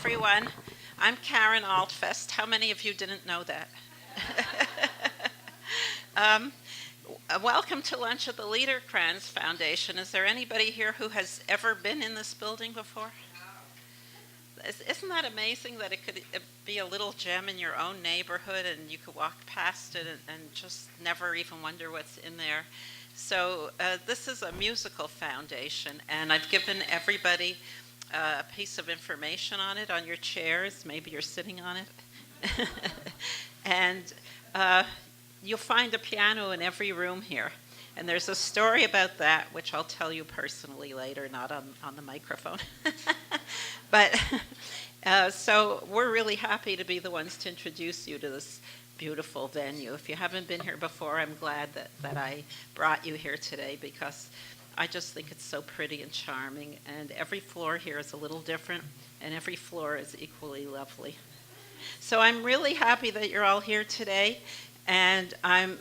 everyone. I'm Karen Altfest. How many of you didn't know that? um, Welcome to lunch at the Liederkranz Foundation. Is there anybody here who has ever been in this building before? Isn't that amazing that it could be a little gem in your own neighborhood and you could walk past it and just never even wonder what's in there? So this is a musical foundation, and I've given everybody a piece of information on it on your chairs. Maybe you're sitting on it. And you'll find a piano in every room here. And there's a story about that, which I'll tell you personally later, not on the microphone. But so we're really happy to be the ones to introduce you to this beautiful venue. If you haven't been here before, I'm glad that I brought you here today, because I just think it's so pretty and charming. And every floor here is a little different, and every floor is equally lovely. So I'm really happy that you're all here today. And I'm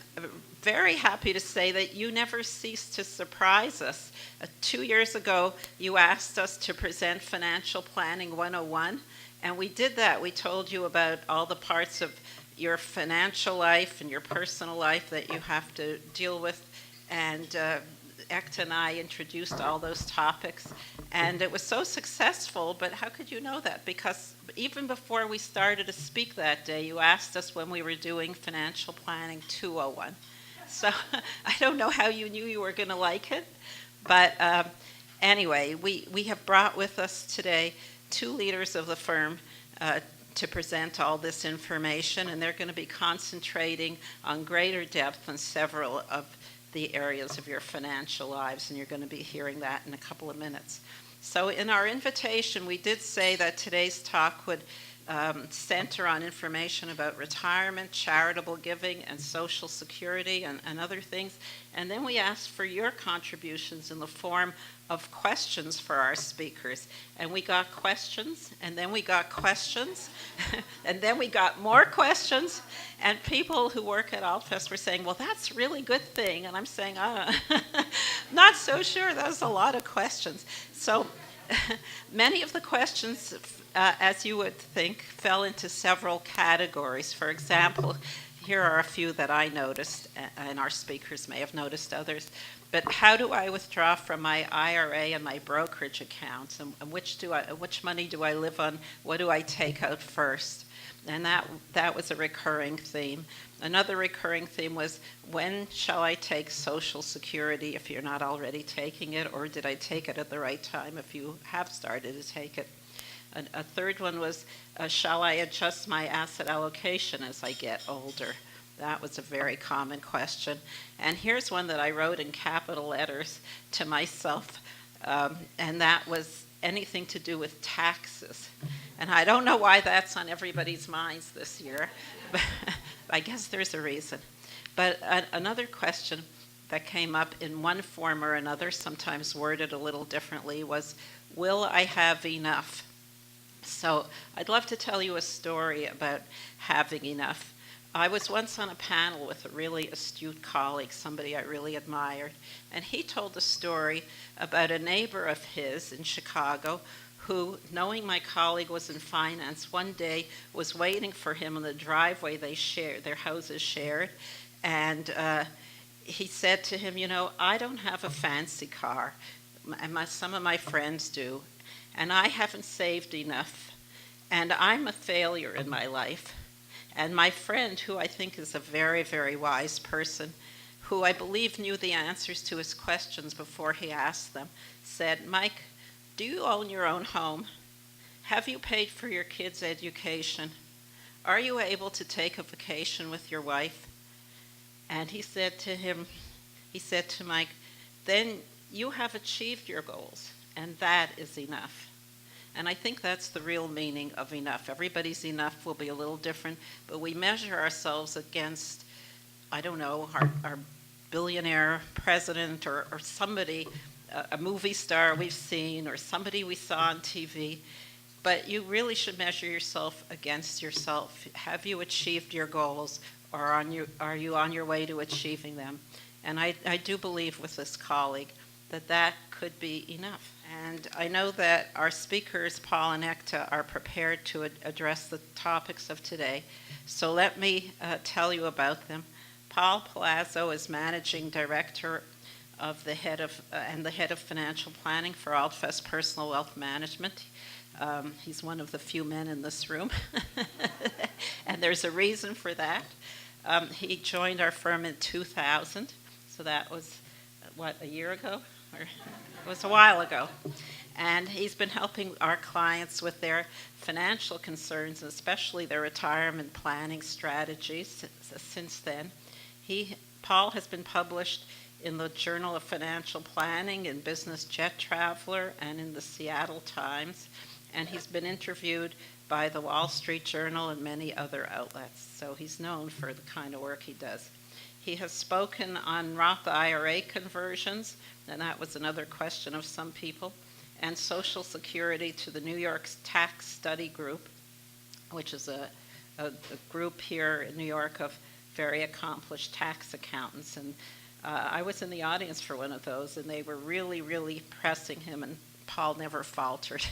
very happy to say that you never cease to surprise us. 2 years ago, you asked us to present Financial Planning 101, and we did that. We told you about all the parts of your financial life and your personal life that you have to deal with, and Ekta and I introduced all those topics, and it was so successful. But how could you know that? Because even before we started to speak that day, you asked us when we were doing Financial Planning 201. So I don't know how you knew you were going to like it, but anyway, we have brought with us today two leaders of the firm to present all this information, and they're going to be concentrating on greater depth on several of the areas of your financial lives, and you're going to be hearing that in a couple of minutes. So in our invitation, we did say that today's talk would center on information about retirement, charitable giving, and Social Security, and other things. And then we asked for your contributions in the form of questions for our speakers. And we got questions, and then we got questions, and then we got more questions. And people who work at Altfest were saying, well, that's a really good thing. And I'm saying, not so sure. That was a lot of questions. So many of the questions, as you would think, fell into several categories. For example, here are a few that I noticed, and our speakers may have noticed others. But how do I withdraw from my IRA and my brokerage accounts? And which money do I live on? What do I take out first? And that was a recurring theme. Another recurring theme was, when shall I take Social Security if you're not already taking it, or did I take it at the right time if you have started to take it? A third one was, shall I adjust my asset allocation as I get older? That was a very common question. And here's one that I wrote in capital letters to myself, and that was anything to do with taxes. And I don't know why that's on everybody's minds this year, but I guess there's a reason. But another question that came up in one form or another, sometimes worded a little differently, was, will I have enough? So I'd love to tell you a story about having enough. I was once on a panel with a really astute colleague, somebody I really admired, and he told a story about a neighbor of his in Chicago who, knowing my colleague was in finance, one day was waiting for him in the driveway they shared, their houses shared, and he said to him, I don't have a fancy car, and some of my friends do, and I haven't saved enough, and I'm a failure in my life. And my friend, who I think is a very, very wise person, who I believe knew the answers to his questions before he asked them, said, Mike, do you own your own home? Have you paid for your kids' education? Are you able to take a vacation with your wife? And he said to Mike, then you have achieved your goals, and that is enough. And I think that's the real meaning of enough. Everybody's enough will be a little different, but we measure ourselves against, I don't know, our billionaire president or somebody, a movie star we've seen, or somebody we saw on TV. But you really should measure yourself against yourself. Have you achieved your goals, or are you on your way to achieving them? And I do believe with this colleague that could be enough. And I know that our speakers, Paul and Ekta, are prepared to address the topics of today. So let me tell you about them. Paul Palazzo is Managing Director of the head of financial planning for Altfest Personal Wealth Management. He's one of the few men in this room, and there's a reason for that. He joined our firm in 2000, so that was, a year ago? Or, it was a while ago. And he's been helping our clients with their financial concerns, especially their retirement planning strategies since then. Paul has been published in the Journal of Financial Planning, in Business Jet Traveler, and in the Seattle Times. And he's been interviewed by the Wall Street Journal and many other outlets. So he's known for the kind of work he does. He has spoken on Roth IRA conversions, and that was another question of some people, and Social Security to the New York Tax Study Group, which is a group here in New York of very accomplished tax accountants. And I was in the audience for one of those, and they were really, really pressing him, and Paul never faltered.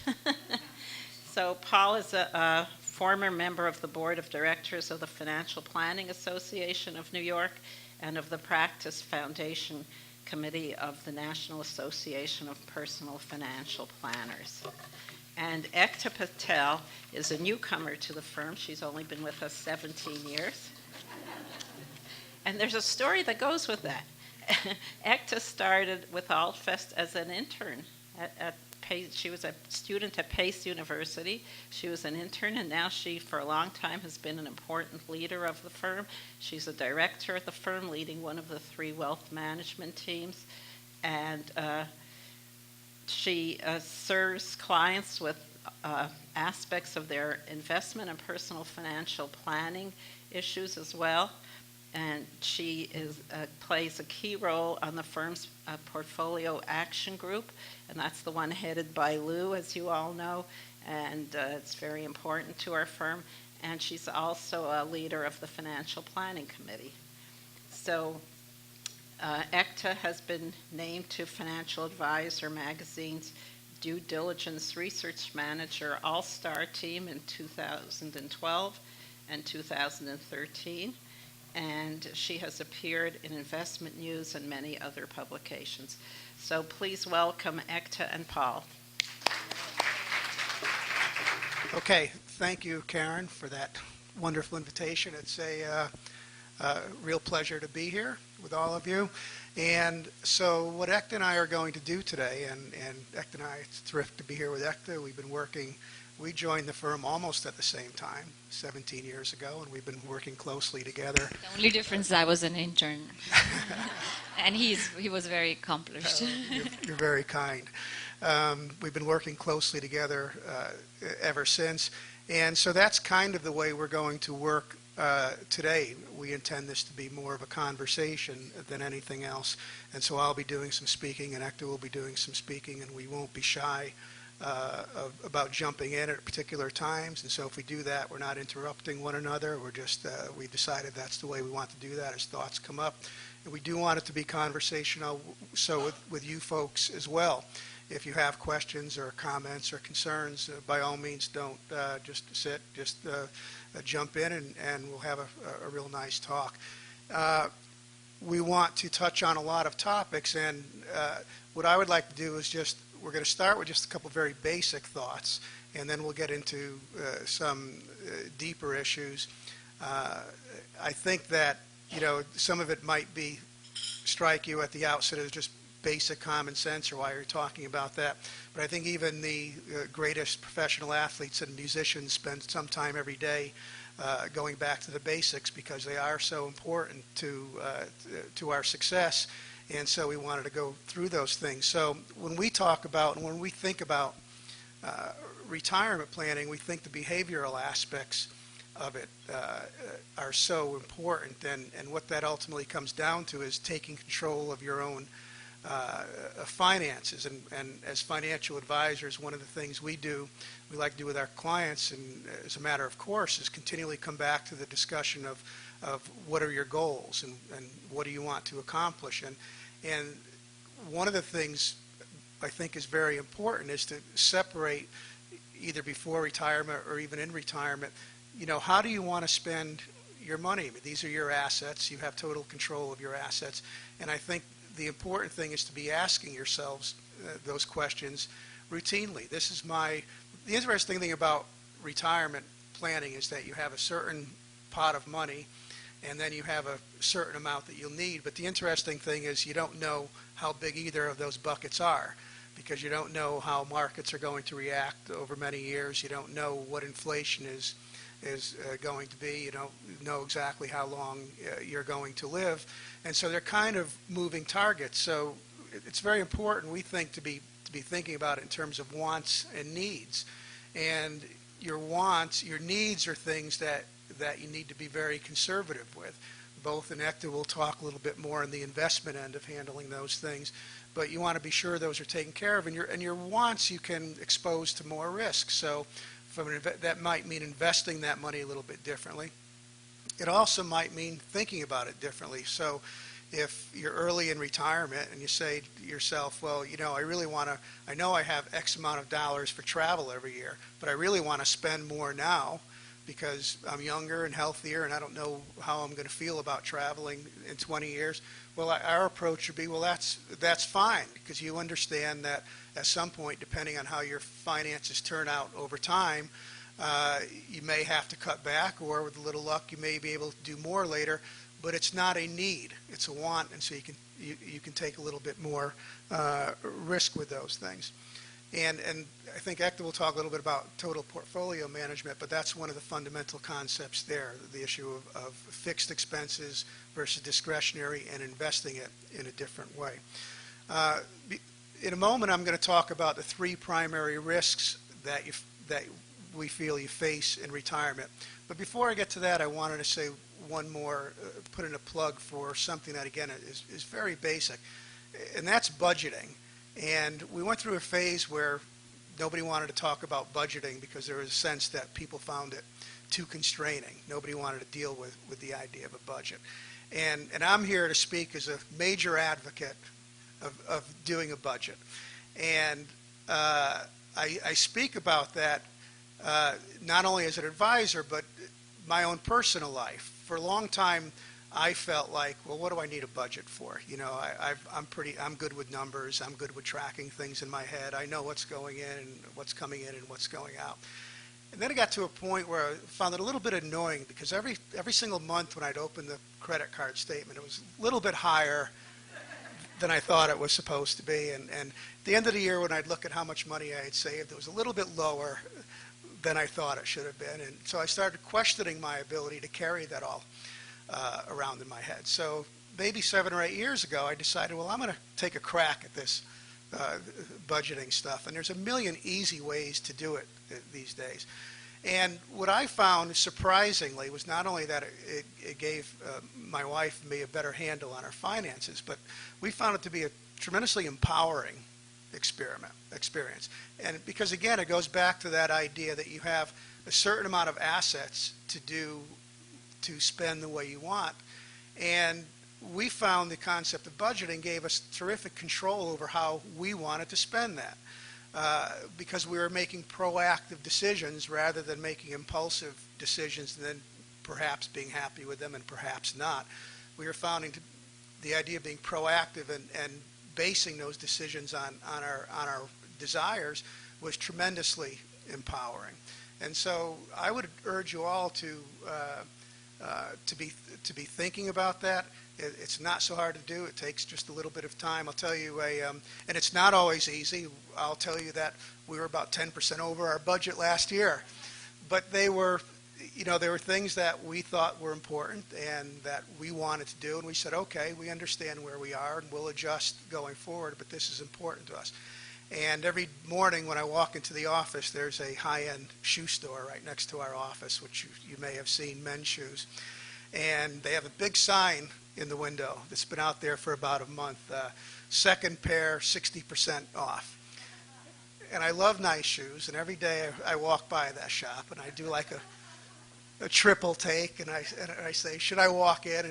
So Paul is a former member of the Board of Directors of the Financial Planning Association of New York and of the Practice Foundation Committee of the National Association of Personal Financial Planners. And Ekta Patel is a newcomer to the firm. She's only been with us 17 years. And there's a story that goes with that. Ekta started with Altfest as an intern at Pace. She was a student at Pace University. She was an intern, and now she, for a long time, has been an important leader of the firm. She's a director at the firm, leading one of the 3 wealth management teams. And she serves clients with aspects of their investment and personal financial planning issues as well. And she plays a key role on the firm's portfolio action group, and that's the one headed by Lou, as you all know, and it's very important to our firm. And she's also a leader of the Financial Planning Committee. So Ekta has been named to Financial Advisor magazine's Due Diligence Research Manager All-Star team in 2012 and 2013. And she has appeared in Investment News and many other publications. So please welcome Ekta and Paul. Okay, thank you, Karen, for that wonderful invitation. It's a real pleasure to be here with all of you. And so what Ekta and I are going to do today, and Ekta and I, it's terrific to be here with Ekta. We've been working. We joined the firm almost at the same time, 17 years ago, and we've been working closely together. The only difference is I was an intern, and he was very accomplished. You're very kind. We've been working closely together ever since, and so that's kind of the way we're going to work today. We intend this to be more of a conversation than anything else, and so I'll be doing some speaking, and Ekta will be doing some speaking, and we won't be shy about jumping in at particular times. And so if we do that, we're not interrupting one another. We're just, we decided that's the way we want to do that as thoughts come up. And we do want it to be conversational, so with you folks as well. If you have questions or comments or concerns, by all means, don't just sit, just jump in, and we'll have a real nice talk. We want to touch on a lot of topics, and what I would like to do is just, we're going to start with just a couple very basic thoughts, and then we'll get into some deeper issues. I think that, some of it might strike you at the outset as just basic common sense, or why you're talking about that. But I think even the greatest professional athletes and musicians spend some time every day going back to the basics, because they are so important to our success. And so we wanted to go through those things. So when we talk about, and when we think about retirement planning, we think the behavioral aspects of it are so important. And what that ultimately comes down to is taking control of your own finances. And as financial advisors, one of the things we like to do with our clients, and as a matter of course, is continually come back to the discussion of what are your goals, and what do you want to accomplish. And one of the things I think is very important is to separate either before retirement or even in retirement, how do you want to spend your money? I mean, these are your assets. You have total control of your assets. And I think the important thing is to be asking yourselves those questions routinely. The interesting thing about retirement planning is that you have a certain pot of money and then you have a certain amount that you'll need. But the interesting thing is you don't know how big either of those buckets are, because you don't know how markets are going to react over many years. You don't know what inflation is going to be. You don't know exactly how long you're going to live. And so they're kind of moving targets. So it's very important, we think, to be thinking about it in terms of wants and needs. And your needs are things that you need to be very conservative with. Both in Ekta, we'll talk a little bit more on the investment end of handling those things, but you want to be sure those are taken care of. And your wants you can expose to more risk. So that might mean investing that money a little bit differently. It also might mean thinking about it differently. So if you're early in retirement and you say to yourself, well, I know I have X amount of dollars for travel every year, but I really want to spend more now because I'm younger and healthier and I don't know how I'm going to feel about traveling in 20 years. Well, our approach would be, well, that's fine, because you understand that at some point, depending on how your finances turn out over time, you may have to cut back, or with a little luck, you may be able to do more later. But it's not a need; it's a want, and so you can take a little bit more risk with those things. And I think Ekta will talk a little bit about total portfolio management, but that's one of the fundamental concepts there: the issue of fixed expenses versus discretionary, and investing it in a different way. In a moment, I'm going to talk about the three primary risks that we feel you face in retirement. But before I get to that, I wanted to say one more, put in a plug for something that, again, is very basic, and that's budgeting. And we went through a phase where nobody wanted to talk about budgeting because there was a sense that people found it too constraining. Nobody wanted to deal with the idea of a budget. And I'm here to speak as a major advocate of doing a budget. And I speak about that not only as an advisor, but my own personal life. For a long time, I felt like, well, what do I need a budget for? I'm good with numbers. I'm good with tracking things in my head. I know what's going in and what's coming in and what's going out. And then it got to a point where I found it a little bit annoying, because every single month when I'd open the credit card statement, it was a little bit higher than I thought it was supposed to be. And at the end of the year, when I'd look at how much money I had saved, it was a little bit lower than I thought it should have been. And so I started questioning my ability to carry that all around in my head. So maybe 7 or 8 years ago, I decided, well, I'm going to take a crack at this budgeting stuff. And there's a million easy ways to do it these days. And what I found, surprisingly, was not only that it gave my wife and me a better handle on our finances, but we found it to be a tremendously empowering experience. And because, again, it goes back to that idea that you have a certain amount of assets to spend the way you want. And we found the concept of budgeting gave us terrific control over how we wanted to spend that, because we were making proactive decisions rather than making impulsive decisions and then perhaps being happy with them and perhaps not. We were finding the idea of being proactive and basing those decisions on our desires was tremendously empowering. And so I would urge you all to be thinking about that. It's not so hard to do. It takes just a little bit of time. I'll tell you and it's not always easy. I'll tell you that we were about 10% over our budget last year, but there were things that we thought were important and that we wanted to do, and we said, okay, we understand where we are and we'll adjust going forward, but this is important to us. And every morning when I walk into the office, there's a high-end shoe store right next to our office, which you may have seen, men's shoes. And they have a big sign in the window that's been out there for about a month, second pair, 60% off. And I love nice shoes, and every day I walk by that shop, and I do like a triple take, and I say, should I walk in?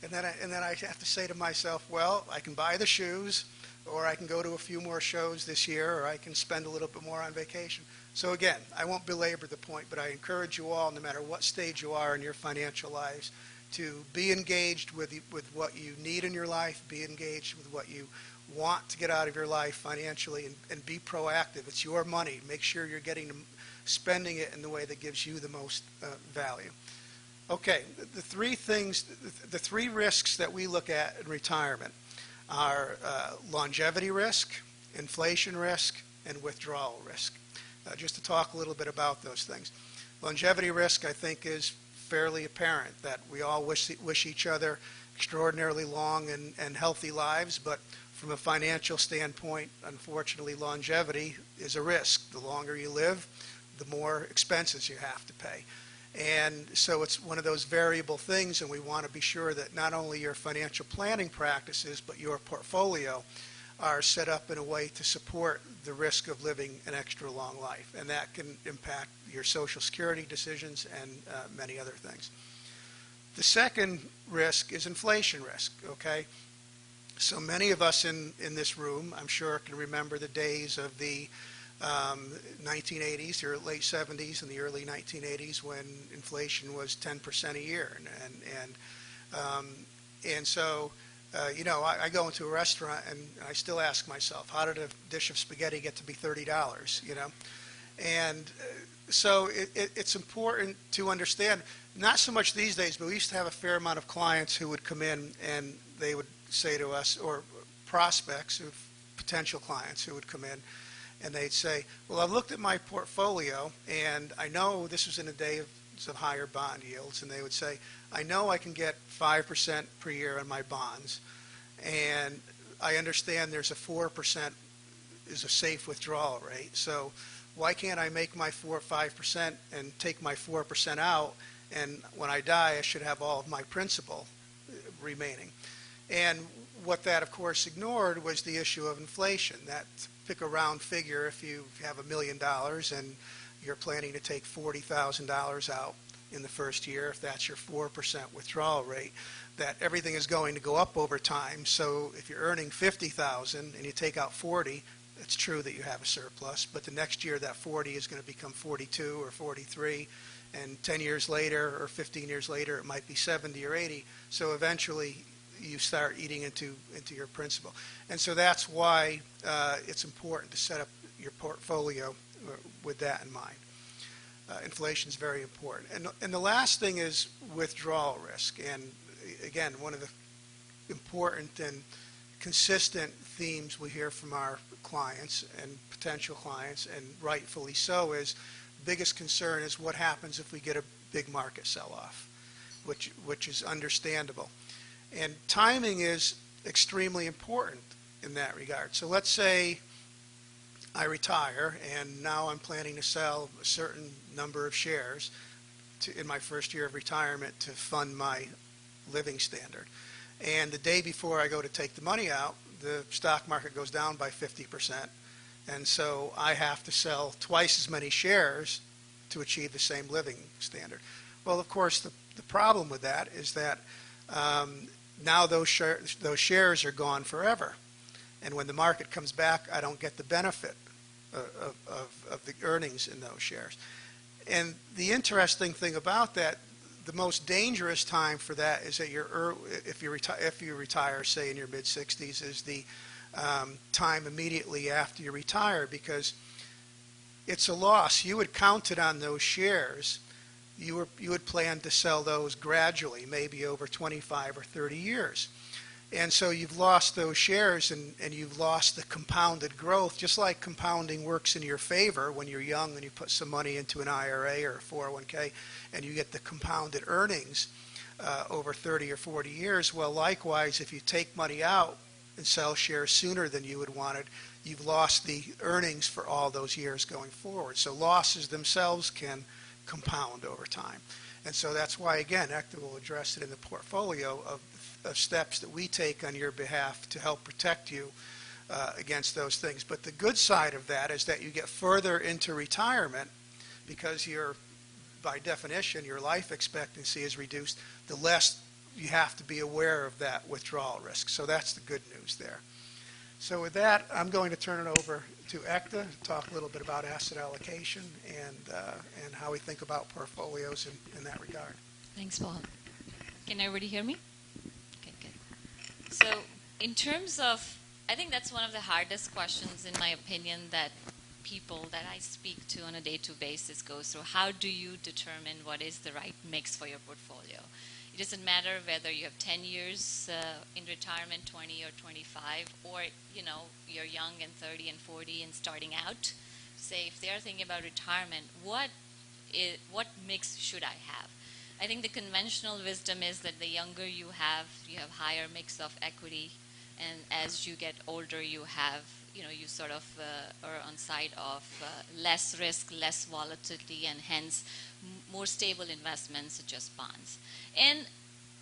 And then I have to say to myself, well, I can buy the shoes, or I can go to a few more shows this year, or I can spend a little bit more on vacation. So again, I won't belabor the point, but I encourage you all, no matter what stage you are in your financial lives, to be engaged with what you need in your life, be engaged with what you want to get out of your life financially, and be proactive. It's your money. Make sure you're spending it in the way that gives you the most value. Okay, the three risks that we look at in retirement are longevity risk, inflation risk, and withdrawal risk. Just to talk a little bit about those things. Longevity risk, I think, is fairly apparent that we all wish each other extraordinarily long and healthy lives, but from a financial standpoint, unfortunately, longevity is a risk. The longer you live, the more expenses you have to pay. And so it's one of those variable things, and we want to be sure that not only your financial planning practices, but your portfolio are set up in a way to support the risk of living an extra long life. And that can impact your Social Security decisions and many other things. The second risk is inflation risk, okay? So many of us in this room, I'm sure, can remember the days of the 1980s or late 70s and the early 1980s when inflation was 10% a year. And so, I go into a restaurant and I still ask myself, how did a dish of spaghetti get to be $30, And so it's important to understand, not so much these days, but we used to have a fair amount of clients who would come in and they would say to us, or prospects of potential clients who would come in, and they'd say, well, I've looked at my portfolio, and I know this was in a day of higher bond yields, and they would say, I know I can get 5% per year on my bonds, and I understand there's a 4% is a safe withdrawal rate, so why can't I make my 4 or 5% and take my 4% out, and when I die, I should have all of my principal remaining. And what that, of course, ignored was the issue of inflation. That, pick a round figure, if you have $1 million and you're planning to take $40,000 out in the first year, if that's your 4% withdrawal rate, that everything is going to go up over time. So if you're earning $50,000 and you take out 40, it's true that you have a surplus, but the next year that 40 is going to become 42 or 43, and 10 years later or 15 years later it might be 70 or 80. So eventually you start eating into your principal. And so that's why it's important to set up your portfolio with that in mind. Inflation is very important. And the last thing is withdrawal risk. And again, one of the important and consistent themes we hear from our clients and potential clients, and rightfully so, is biggest concern is what happens if we get a big market sell-off, which is understandable. And timing is extremely important in that regard. So let's say I retire and now I'm planning to sell a certain number of shares in my first year of retirement to fund my living standard. And the day before I go to take the money out, the stock market goes down by 50%. And so I have to sell twice as many shares to achieve the same living standard. Well, of course, the problem with that is that now those shares are gone forever. And when the market comes back, I don't get the benefit of the earnings in those shares. And the interesting thing about that, the most dangerous time for that is that if you retire, say in your mid-60s, is the time immediately after you retire, because it's a loss. You had counted on those shares. You would plan to sell those gradually, maybe over 25 or 30 years. And so you've lost those shares, and you've lost the compounded growth, just like compounding works in your favor when you're young and you put some money into an IRA or a 401k and you get the compounded earnings over 30 or 40 years. Well, likewise, if you take money out and sell shares sooner than you had wanted, you've lost the earnings for all those years going forward. So losses themselves can compound over time. And so that's why, again, Ekta will address it in the portfolio of steps that we take on your behalf to help protect you against those things. But the good side of that is that you get further into retirement, because by definition, your life expectancy is reduced, the less you have to be aware of that withdrawal risk. So that's the good news there. So with that, I'm going to turn it over to Ekta to talk a little bit about asset allocation and how we think about portfolios in that regard. Thanks, Paul. Can everybody hear me? Okay, good. So, in terms of, I think that's one of the hardest questions, in my opinion, that people that I speak to on a day-to-day basis go through. How do you determine what is the right mix for your portfolio? It doesn't matter whether you have 10 years in retirement, 20 or 25, or you're young and 30 and 40 and starting out. Say if they're thinking about retirement, what mix should I have? I think the conventional wisdom is that the younger you have higher mix of equity, and as you get older, you sort of are on side of less risk, less volatility, and hence more stable investments such as bonds. And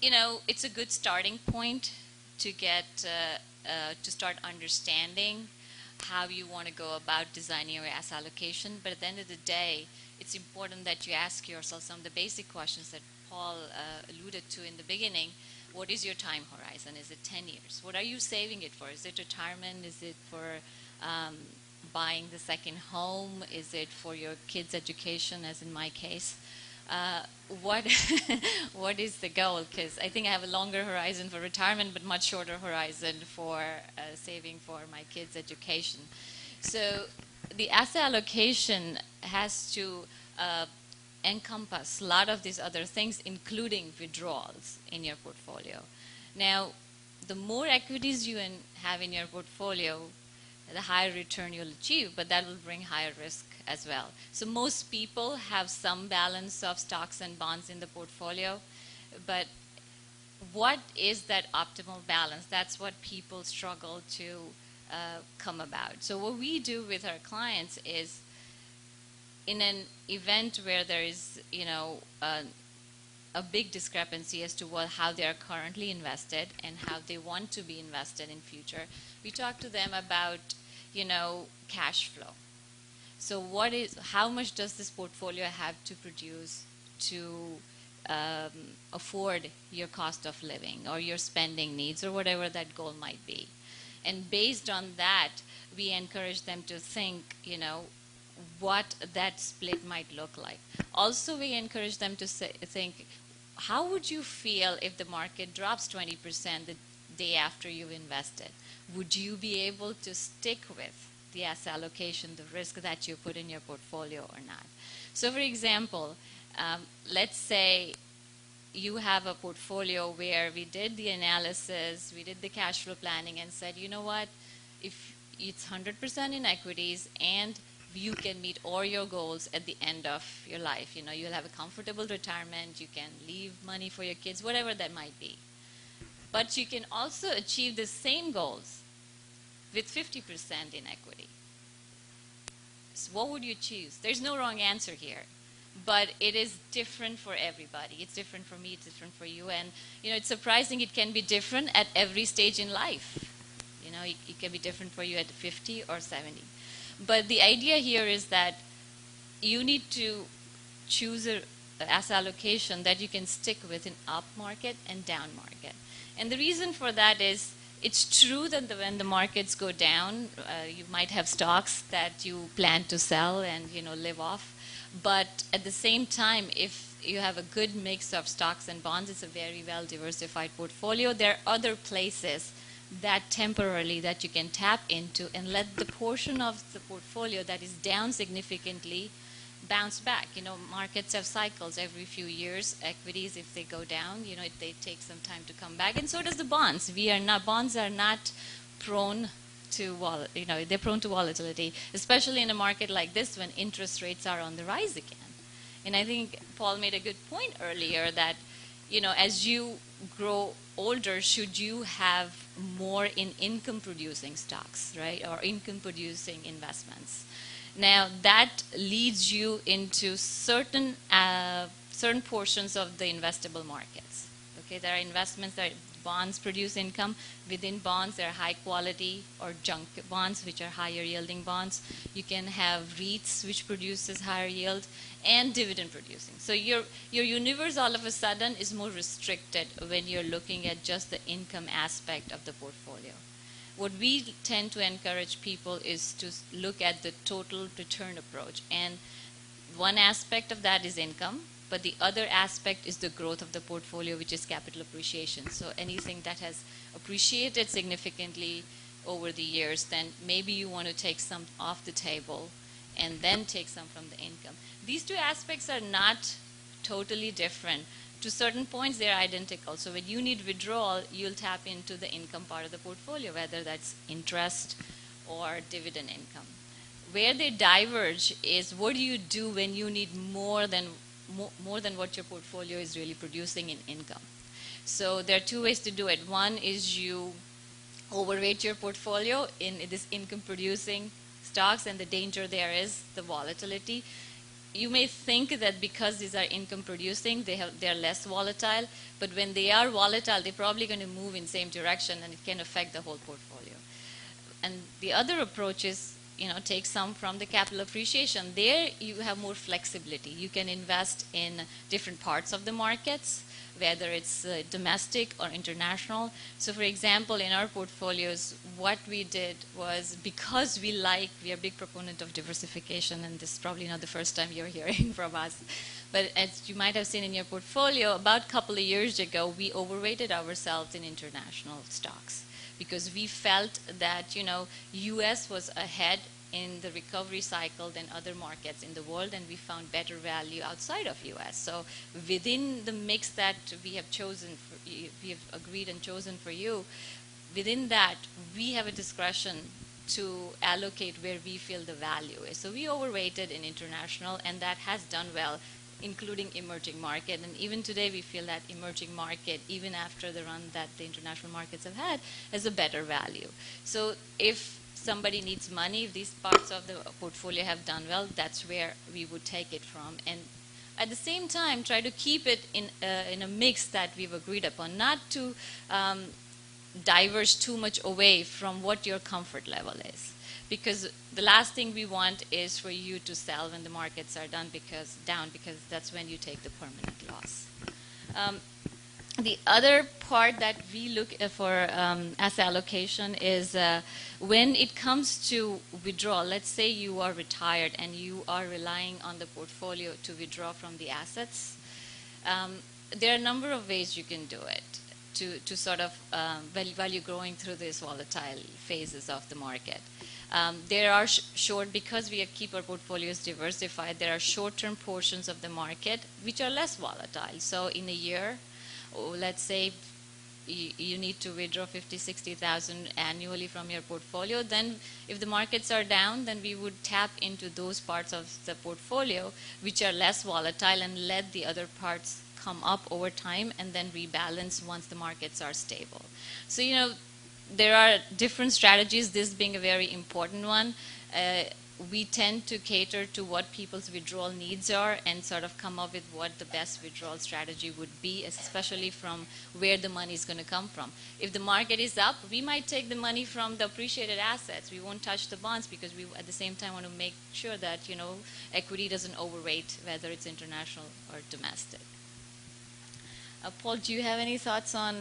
it's a good starting point to get to start understanding how you want to go about designing your asset allocation. But at the end of the day, it's important that you ask yourself some of the basic questions that Paul alluded to in the beginning. What is your time horizon? Is it 10 years? What are you saving it for? Is it retirement? Is it for buying the second home? Is it for your kids' education, as in my case? What is the goal? Because I think I have a longer horizon for retirement, but much shorter horizon for saving for my kids' education. So the asset allocation has to encompass a lot of these other things, including withdrawals in your portfolio. Now, the more equities you have in your portfolio, the higher return you'll achieve, but that will bring higher risk as well. So most people have some balance of stocks and bonds in the portfolio, but what is that optimal balance? That's what people struggle to come about. So what we do with our clients is, in an event where there is, a big discrepancy as to how they are currently invested and how they want to be invested in future, we talk to them about, cash flow. So how much does this portfolio have to produce to afford your cost of living or your spending needs or whatever that goal might be? And based on that, we encourage them to think, what that split might look like. Also, we encourage them to think, how would you feel if the market drops 20% the day after you've invested? Would you be able to stick with the asset allocation, the risk that you put in your portfolio or not? So for example, let's say you have a portfolio where we did the analysis, we did the cash flow planning and said, you know what, if it's 100% in equities and you can meet all your goals at the end of your life. You'll have a comfortable retirement, you can leave money for your kids, whatever that might be. But you can also achieve the same goals with 50% in equity. So what would you choose? There's no wrong answer here, but it is different for everybody. It's different for me, it's different for you, and it's surprising it can be different at every stage in life. It can be different for you at 50 or 70. But the idea here is that you need to choose an asset allocation that you can stick with in up market and down market. And the reason for that is, it's true that when the markets go down, you might have stocks that you plan to sell and live off. But at the same time, if you have a good mix of stocks and bonds, it's a very well diversified portfolio. There are other places that temporarily that you can tap into and let the portion of the portfolio that is down significantly bounce back. Markets have cycles every few years. Equities, if they go down, they take some time to come back, and so does the bonds. Bonds are not prone to they're prone to volatility, especially in a market like this when interest rates are on the rise again. And I think Paul made a good point earlier that as you grow older, should you have more in income-producing stocks, right, or income-producing investments? Now, that leads you into certain portions of the investable markets. Okay, there are investments that bonds produce income. Within bonds, there are high-quality or junk bonds, which are higher-yielding bonds. You can have REITs, which produces higher yield, and dividend-producing. So your universe, all of a sudden, is more restricted when you're looking at just the income aspect of the portfolio. what we tend to encourage people is to look at the total return approach. And one aspect of that is income, but the other aspect is the growth of the portfolio, which is capital appreciation. So anything that has appreciated significantly over the years, then maybe you want to take some off the table and then take some from the income. These two aspects are not totally different. To certain points, they're identical. So when you need withdrawal, you'll tap into the income part of the portfolio, whether that's interest or dividend income. Where they diverge is, what do you do when you need more than what your portfolio is really producing in income? So there are two ways to do it. One is you overweight your portfolio in this income producing stocks, and the danger there is the volatility. You may think that because these are income producing, they're less volatile, but when they are volatile, they're probably going to move in the same direction, and it can affect the whole portfolio. And the other approach is, take some from the capital appreciation. There you have more flexibility. You can invest in different parts of the markets, whether it's domestic or international. So for example, in our portfolios, what we did was, because we are a big proponent of diversification, and this is probably not the first time you're hearing from us, but as you might have seen in your portfolio, about a couple of years ago, we overweighted ourselves in international stocks, because we felt that, U.S. was ahead in the recovery cycle than other markets in the world, and we found better value outside of U.S. So within the mix that we have agreed and chosen for you, within that, we have a discretion to allocate where we feel the value is. So we overweighted in international, and that has done well, including emerging market. And even today, we feel that emerging market, even after the run that the international markets have had, has a better value. So if somebody needs money, if these parts of the portfolio have done well, that's where we would take it from. And at the same time, try to keep it in a mix that we've agreed upon, not to diverge too much away from what your comfort level is. Because the last thing we want is for you to sell when the markets are down, because that's when you take the permanent loss. The other part that we look for as allocation is when it comes to withdrawal. Let's say you are retired and you are relying on the portfolio to withdraw from the assets. There are a number of ways you can do it to sort of while you're going through these volatile phases of the market. There are because we keep our portfolios diversified, there are short-term portions of the market which are less volatile. So in a year, let's say you need to withdraw 50, 60,000 annually from your portfolio, then if the markets are down, then we would tap into those parts of the portfolio which are less volatile and let the other parts come up over time and then rebalance once the markets are stable. So, there are different strategies, this being a very important one. We tend to cater to what people's withdrawal needs are and sort of come up with what the best withdrawal strategy would be, especially from where the money is going to come from. If the market is up, we might take the money from the appreciated assets. We won't touch the bonds because we at the same time want to make sure that, equity doesn't overweight, whether it's international or domestic. Paul, do you have any thoughts on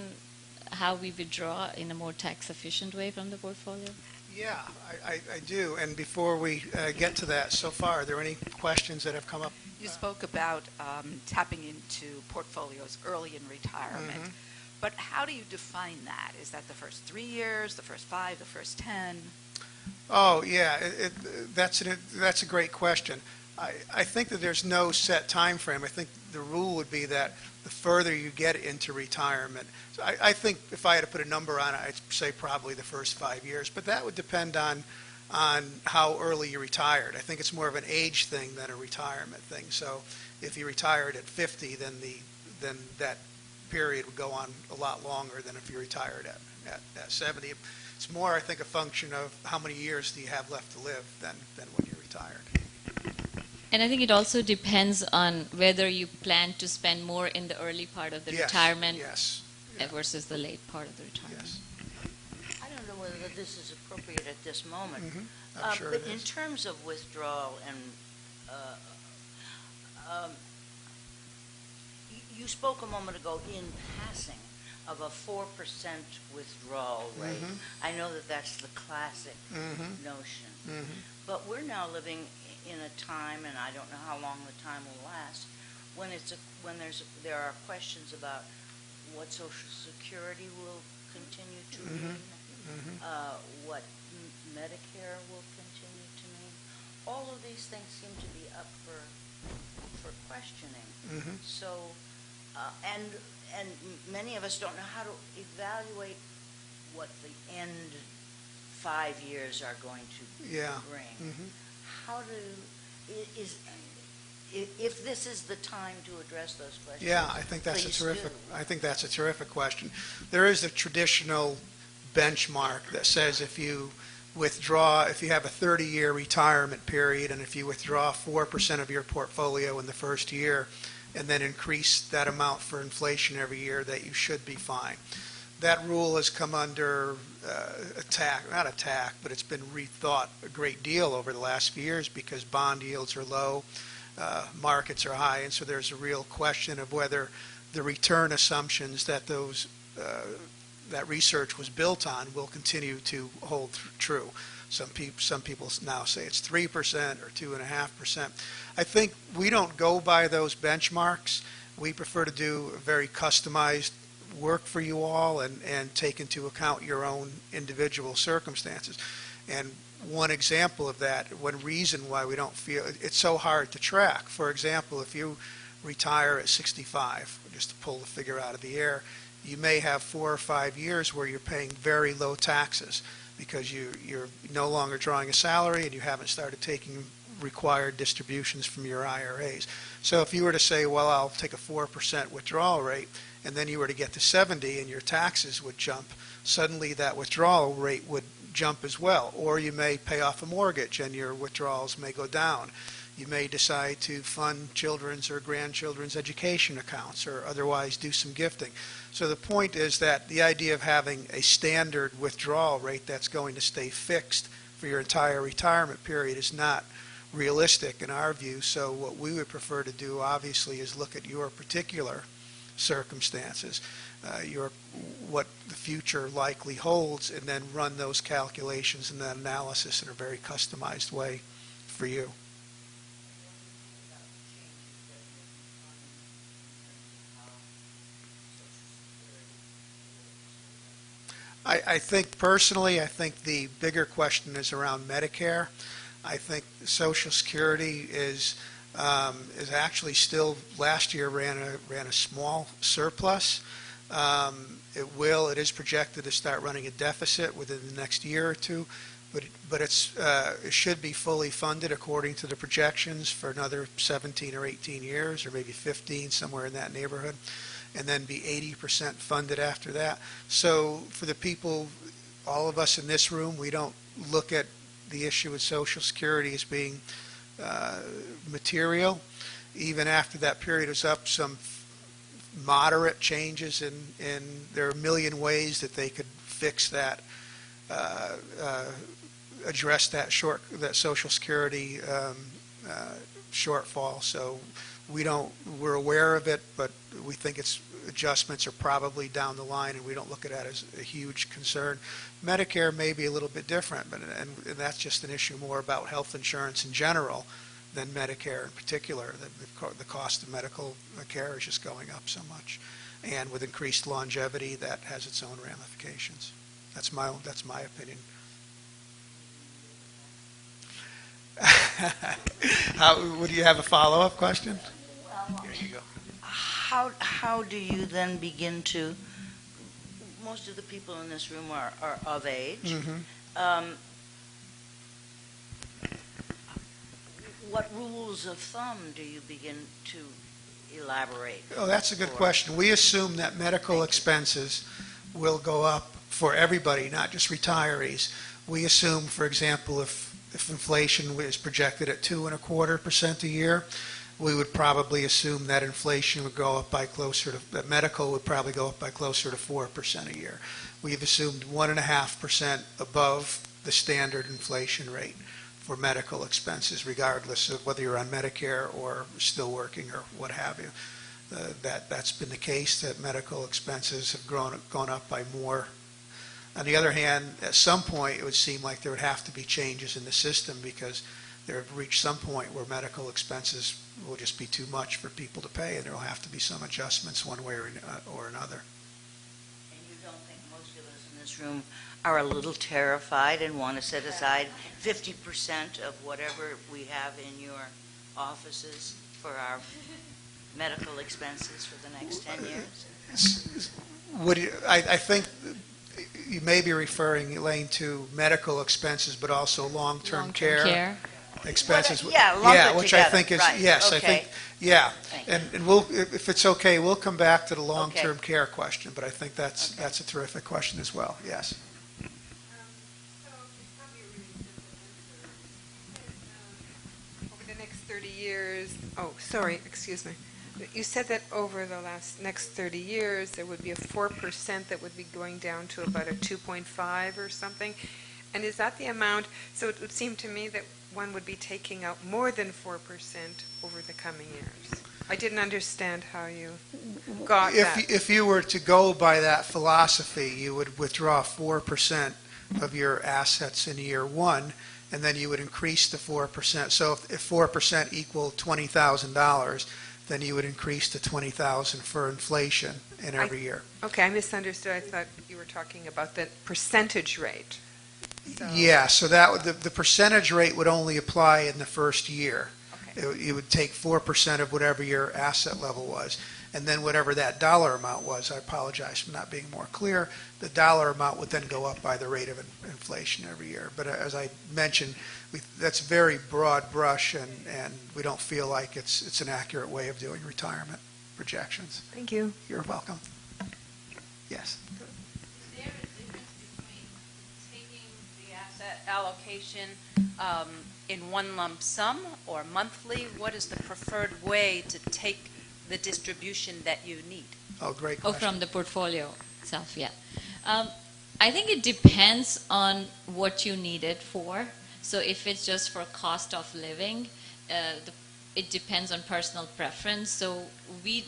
how we withdraw in a more tax-efficient way from the portfolio? Yeah, I do. And before we get to that, so far, are there any questions that have come up? You spoke about tapping into portfolios early in retirement. Mm-hmm. But how do you define that? Is that the first 3 years, the first 5, the first 10? Oh, yeah, that's a great question. I think that there's no set time frame. I think the rule would be that the further you get into retirement. So I think if I had to put a number on it, I'd say probably the first 5 years. But that would depend on how early you retired. I think it's more of an age thing than a retirement thing. So if you retired at 50, then that period would go on a lot longer than if you retired at 70. It's more, I think, a function of how many years do you have left to live than when you're retired. And I think it also depends on whether you plan to spend more in the early part of the retirement versus the late part of the retirement. Yes. I don't know whether this is appropriate at this moment. Mm-hmm. I'm sure but it in is. terms of withdrawal, and you spoke a moment ago in passing of a 4% withdrawal rate. I know that that's the classic notion. But we're now living in a time, and I don't know how long the time will last, when there are questions about what Social Security will continue to mean, what Medicare will continue to mean. All of these things seem to be up for questioning. So, and many of us don't know how to evaluate what the end 5 years are going to bring. How if this is the time to address those questions? Yeah, I think that's please a terrific. do. I think that's a terrific question. There is a traditional benchmark that says if you have a 30-year retirement period, and if you withdraw 4% of your portfolio in the first year, and then increase that amount for inflation every year, that you should be fine. That rule has come under not attack, but it's been rethought a great deal over the last few years because bond yields are low, markets are high, and so there's a real question of whether the return assumptions that that research was built on will continue to hold true. Some people now say it's 3% or 2.5%. I think we don't go by those benchmarks. We prefer to do a very customized work for you all and take into account your own individual circumstances. And one example of that, one reason why we don't feel it's so hard to track. For example, if you retire at 65, just to pull the figure out of the air, you may have 4 or 5 years where you're paying very low taxes because you're no longer drawing a salary and you haven't started taking required distributions from your IRAs. So if you were to say, well, I'll take a 4% withdrawal rate, and then you were to get to 70 and your taxes would jump, suddenly that withdrawal rate would jump as well. Or you may pay off a mortgage and your withdrawals may go down. You may decide to fund children's or grandchildren's education accounts or otherwise do some gifting. So the point is that the idea of having a standard withdrawal rate that's going to stay fixed for your entire retirement period is not realistic in our view. So what we would prefer to do, obviously, is look at your particular circumstances, what the future likely holds, and then run those calculations and that analysis in a very customized way for you. I think personally, I think the bigger question is around Medicare. I think Social Security is actually still, last year ran a small surplus. It is projected to start running a deficit within the next year or two, but it should be fully funded according to the projections for another 17 or 18 years, or maybe 15, somewhere in that neighborhood, and then be 80% funded after that. So for the people, all of us in this room, we don't look at the issue with Social Security as being material. Even after that period is up, some moderate changes in there are a million ways that they could fix that, address that Social Security shortfall. So we're aware of it, but we think adjustments are probably down the line, and we don't look at that as a huge concern. Medicare may be a little bit different, and that's just an issue more about health insurance in general than Medicare in particular. The cost of medical care is just going up so much, and with increased longevity, that has its own ramifications. That's my opinion. Would you have a follow-up question? Here you go. How do you then begin to, most of the people in this room are of age. What rules of thumb do you begin to elaborate? Oh, that's a good question. We assume that medical expenses will go up for everybody, not just retirees. We assume, for example, if inflation is projected at 2.25% a year, we would probably assume that inflation would go up by that medical would probably go up by closer to 4% a year. We've assumed 1.5% above the standard inflation rate for medical expenses, regardless of whether you're on Medicare or still working or what have you. that's been the case, that medical expenses have gone up by more. On the other hand, at some point, it would seem like there would have to be changes in the system because there have reached some point where medical expenses will just be too much for people to pay, and there will have to be some adjustments one way or another. And you don't think most of us in this room are a little terrified and want to set aside 50% of whatever we have in your offices for our medical expenses for the next 10 years? I think you may be referring, Elaine, to medical expenses, but also long-term care expenses. Lump it which I together. think is, Right. yes, I Okay. think, yeah. Thank you. And we'll, if it's okay, we'll come back to the long-term care question, but I think that's a terrific question as well, yes. Over the next 30 years, excuse me. You said that over the next 30 years, there would be a 4% that would be going down to about a 2.5 or something. And is that the amount? So it would seem to me that one would be taking out more than 4% over the coming years. I didn't understand how you got that. If you were to go by that philosophy, you would withdraw 4% of your assets in year one, and then you would increase the 4%. So if 4% equaled $20,000, then you would increase to $20,000 for inflation in every year. Okay, I misunderstood. I thought you were talking about the percentage rate. So- Yeah, so the percentage rate would only apply in the first year. Okay. You would take 4% of whatever your asset level was, and then whatever that dollar amount was, I apologize for not being more clear, the dollar amount would then go up by the rate of inflation every year. But as I mentioned, that's very broad brush, and we don't feel like it's an accurate way of doing retirement projections. Thank you. You're welcome. Yes. Is there a difference between taking the asset allocation in one lump sum or monthly? What is the preferred way to take the distribution that you need? Oh, great Oh, question. from the portfolio itself, yeah. I think it depends on what you need it for. So if it's just for cost of living, it depends on personal preference. So we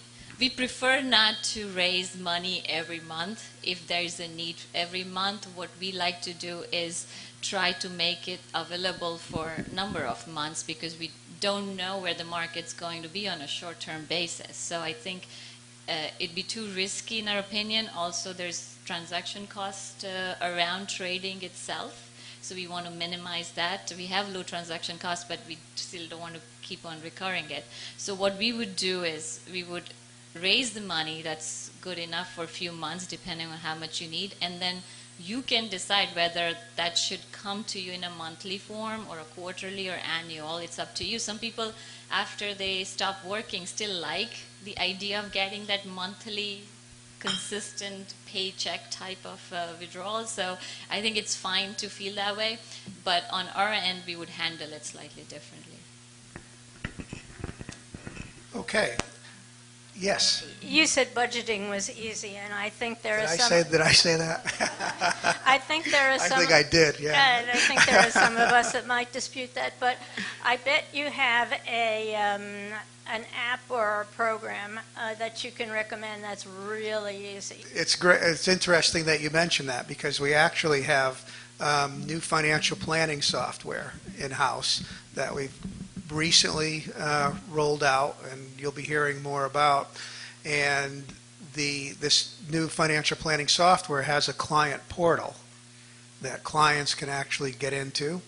prefer not to raise money every month if there is a need every month. What we like to do is try to make it available for a number of months because we don't know where the market's going to be on a short-term basis. So I think it'd be too risky in our opinion. Also, there's transaction cost around trading itself. So we want to minimize that. We have low transaction costs, but we still don't want to keep on recurring it. So what we would do is we would raise the money that's good enough for a few months, depending on how much you need, and then you can decide whether that should come to you in a monthly form or a quarterly or annual. It's up to you. Some people, after they stop working, still like the idea of getting that monthly consistent paycheck type of withdrawal. So I think it's fine to feel that way, but on our end we would handle it slightly differently. Okay. Yes. You said budgeting was easy, and I think there Did are I some. say, did I say that? I think there are some. I think I did, yeah. And I think there are some of us that might dispute that, but I bet you have an app or a program that you can recommend that's really easy. It's great. It's interesting that you mentioned that because we actually have new financial planning software in-house that we've recently rolled out, and you'll be hearing more about. And this new financial planning software has a client portal that clients can actually get into.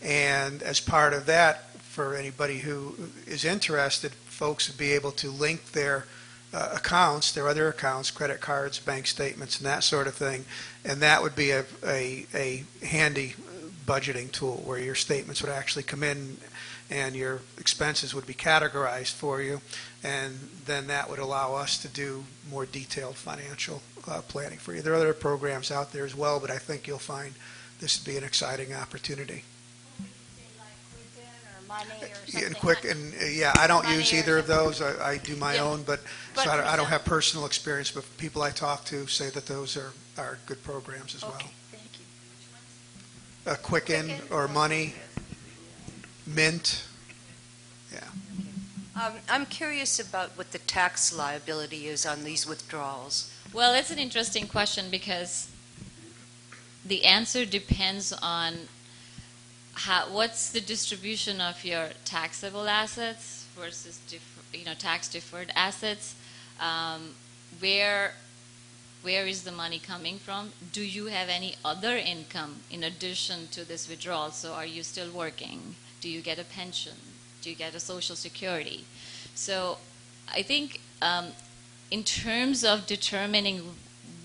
And as part of that, for anybody who is interested, folks would be able to link their accounts, their other accounts, credit cards, bank statements, and that sort of thing. And that would be a handy budgeting tool where your statements would actually come in and your expenses would be categorized for you, and then that would allow us to do more detailed financial planning for you. There are other programs out there as well, but I think you'll find this would be an exciting opportunity. And quick, and yeah, I don't use either of those. I do my own, but so I don't have personal experience, but people I talk to say that those are good programs as well. Okay, thank you. Quicken or Money, Mint, yeah. I'm curious about what the tax liability is on these withdrawals. Well, it's an interesting question because the answer depends on what's the distribution of your taxable assets versus tax deferred assets. Where is the money coming from? Do you have any other income in addition to this withdrawal? So are you still working? Do you get a pension? Do you get a Social Security? So I think in terms of determining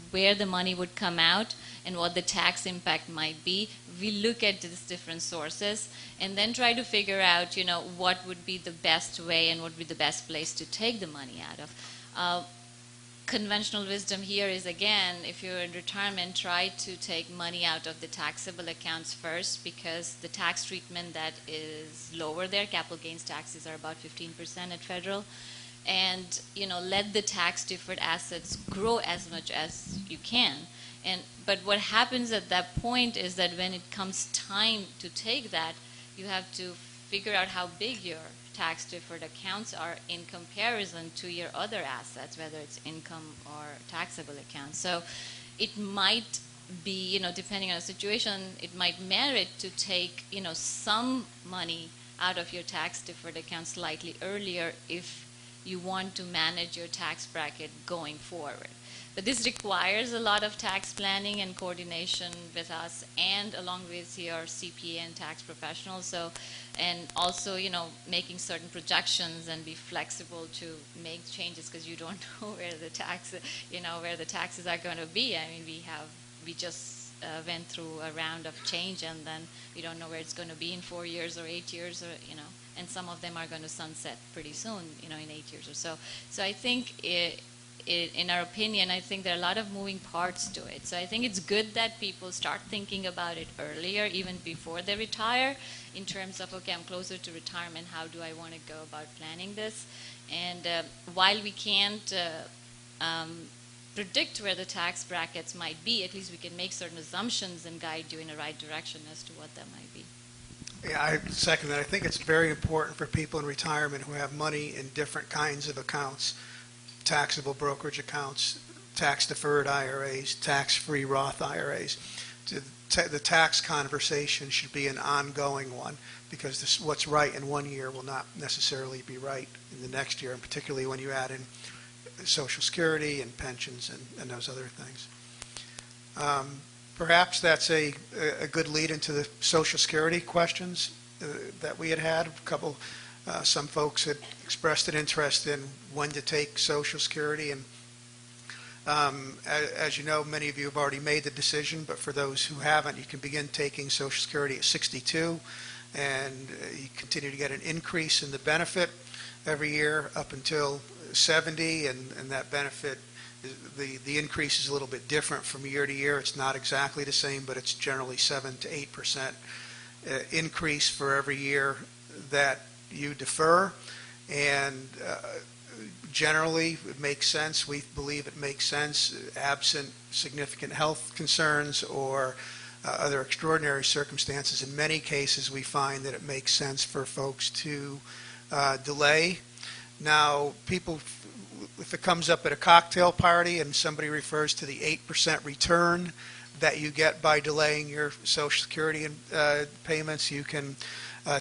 where the money would come out and what the tax impact might be, we look at these different sources and then try to figure out, what would be the best way and what would be the best place to take the money out of. Conventional wisdom here is, again, if you're in retirement, try to take money out of the taxable accounts first, because the tax treatment that is lower there, capital gains taxes are about 15% at federal, and let the tax deferred assets grow as much as you can. But what happens at that point is that when it comes time to take that, you have to figure out how big your tax deferred accounts are in comparison to your other assets, whether it's income or taxable accounts. So it might be, depending on the situation, it might merit to take, some money out of your tax deferred account slightly earlier if you want to manage your tax bracket going forward. But this requires a lot of tax planning and coordination with us and along with your CPA and tax professionals. So, and also, making certain projections and be flexible to make changes, because you don't know where the taxes are going to be. I mean, we just went through a round of change, and then we don't know where it's going to be in 4 years or 8 years, or and some of them are going to sunset pretty soon, in 8 years or so. So I think in our opinion, I think there are a lot of moving parts to it. So I think it's good that people start thinking about it earlier, even before they retire, in terms of, okay, I'm closer to retirement, how do I want to go about planning this? And while we can't predict where the tax brackets might be, at least we can make certain assumptions and guide you in the right direction as to what that might be. Yeah, I second that. I think it's very important for people in retirement who have money in different kinds of accounts, taxable brokerage accounts, tax-deferred IRAs, tax-free Roth IRAs. The tax conversation should be an ongoing one, because what's right in 1 year will not necessarily be right in the next year, and particularly when you add in Social Security and pensions and those other things. Perhaps that's a good lead into the Social Security questions that we had. Some folks had expressed an interest in when to take Social Security, and as you know, many of you have already made the decision, but for those who haven't, you can begin taking Social Security at 62, and you continue to get an increase in the benefit every year up until 70, and that benefit, the increase is a little bit different from year to year. It's not exactly the same, but it's generally 7 to 8% increase for every year that you defer, and generally it makes sense. We believe it makes sense, absent significant health concerns or other extraordinary circumstances. In many cases, we find that it makes sense for folks to delay. Now, people, if it comes up at a cocktail party and somebody refers to the 8% return that you get by delaying your Social Security payments, you can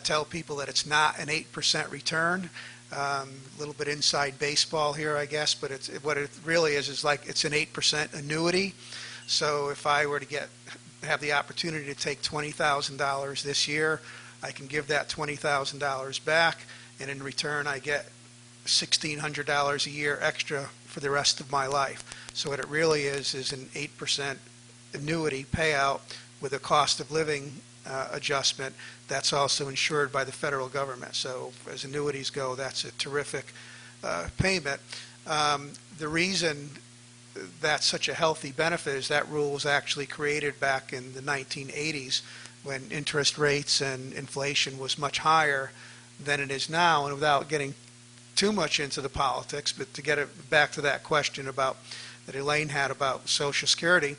tell people that it's not an 8% return. A little bit inside baseball here, I guess, but what it really is like it's an 8% annuity. So if I were to have the opportunity to take $20,000 this year, I can give that $20,000 back, and in return I get $1,600 a year extra for the rest of my life. So what it really is an 8% annuity payout with a cost of living adjustment that's also insured by the federal government. So as annuities go, that's a terrific payment. The reason that's such a healthy benefit is that rule was actually created back in the 1980s when interest rates and inflation was much higher than it is now. And without getting too much into the politics, but to get it back to that question that Elaine had about Social Security,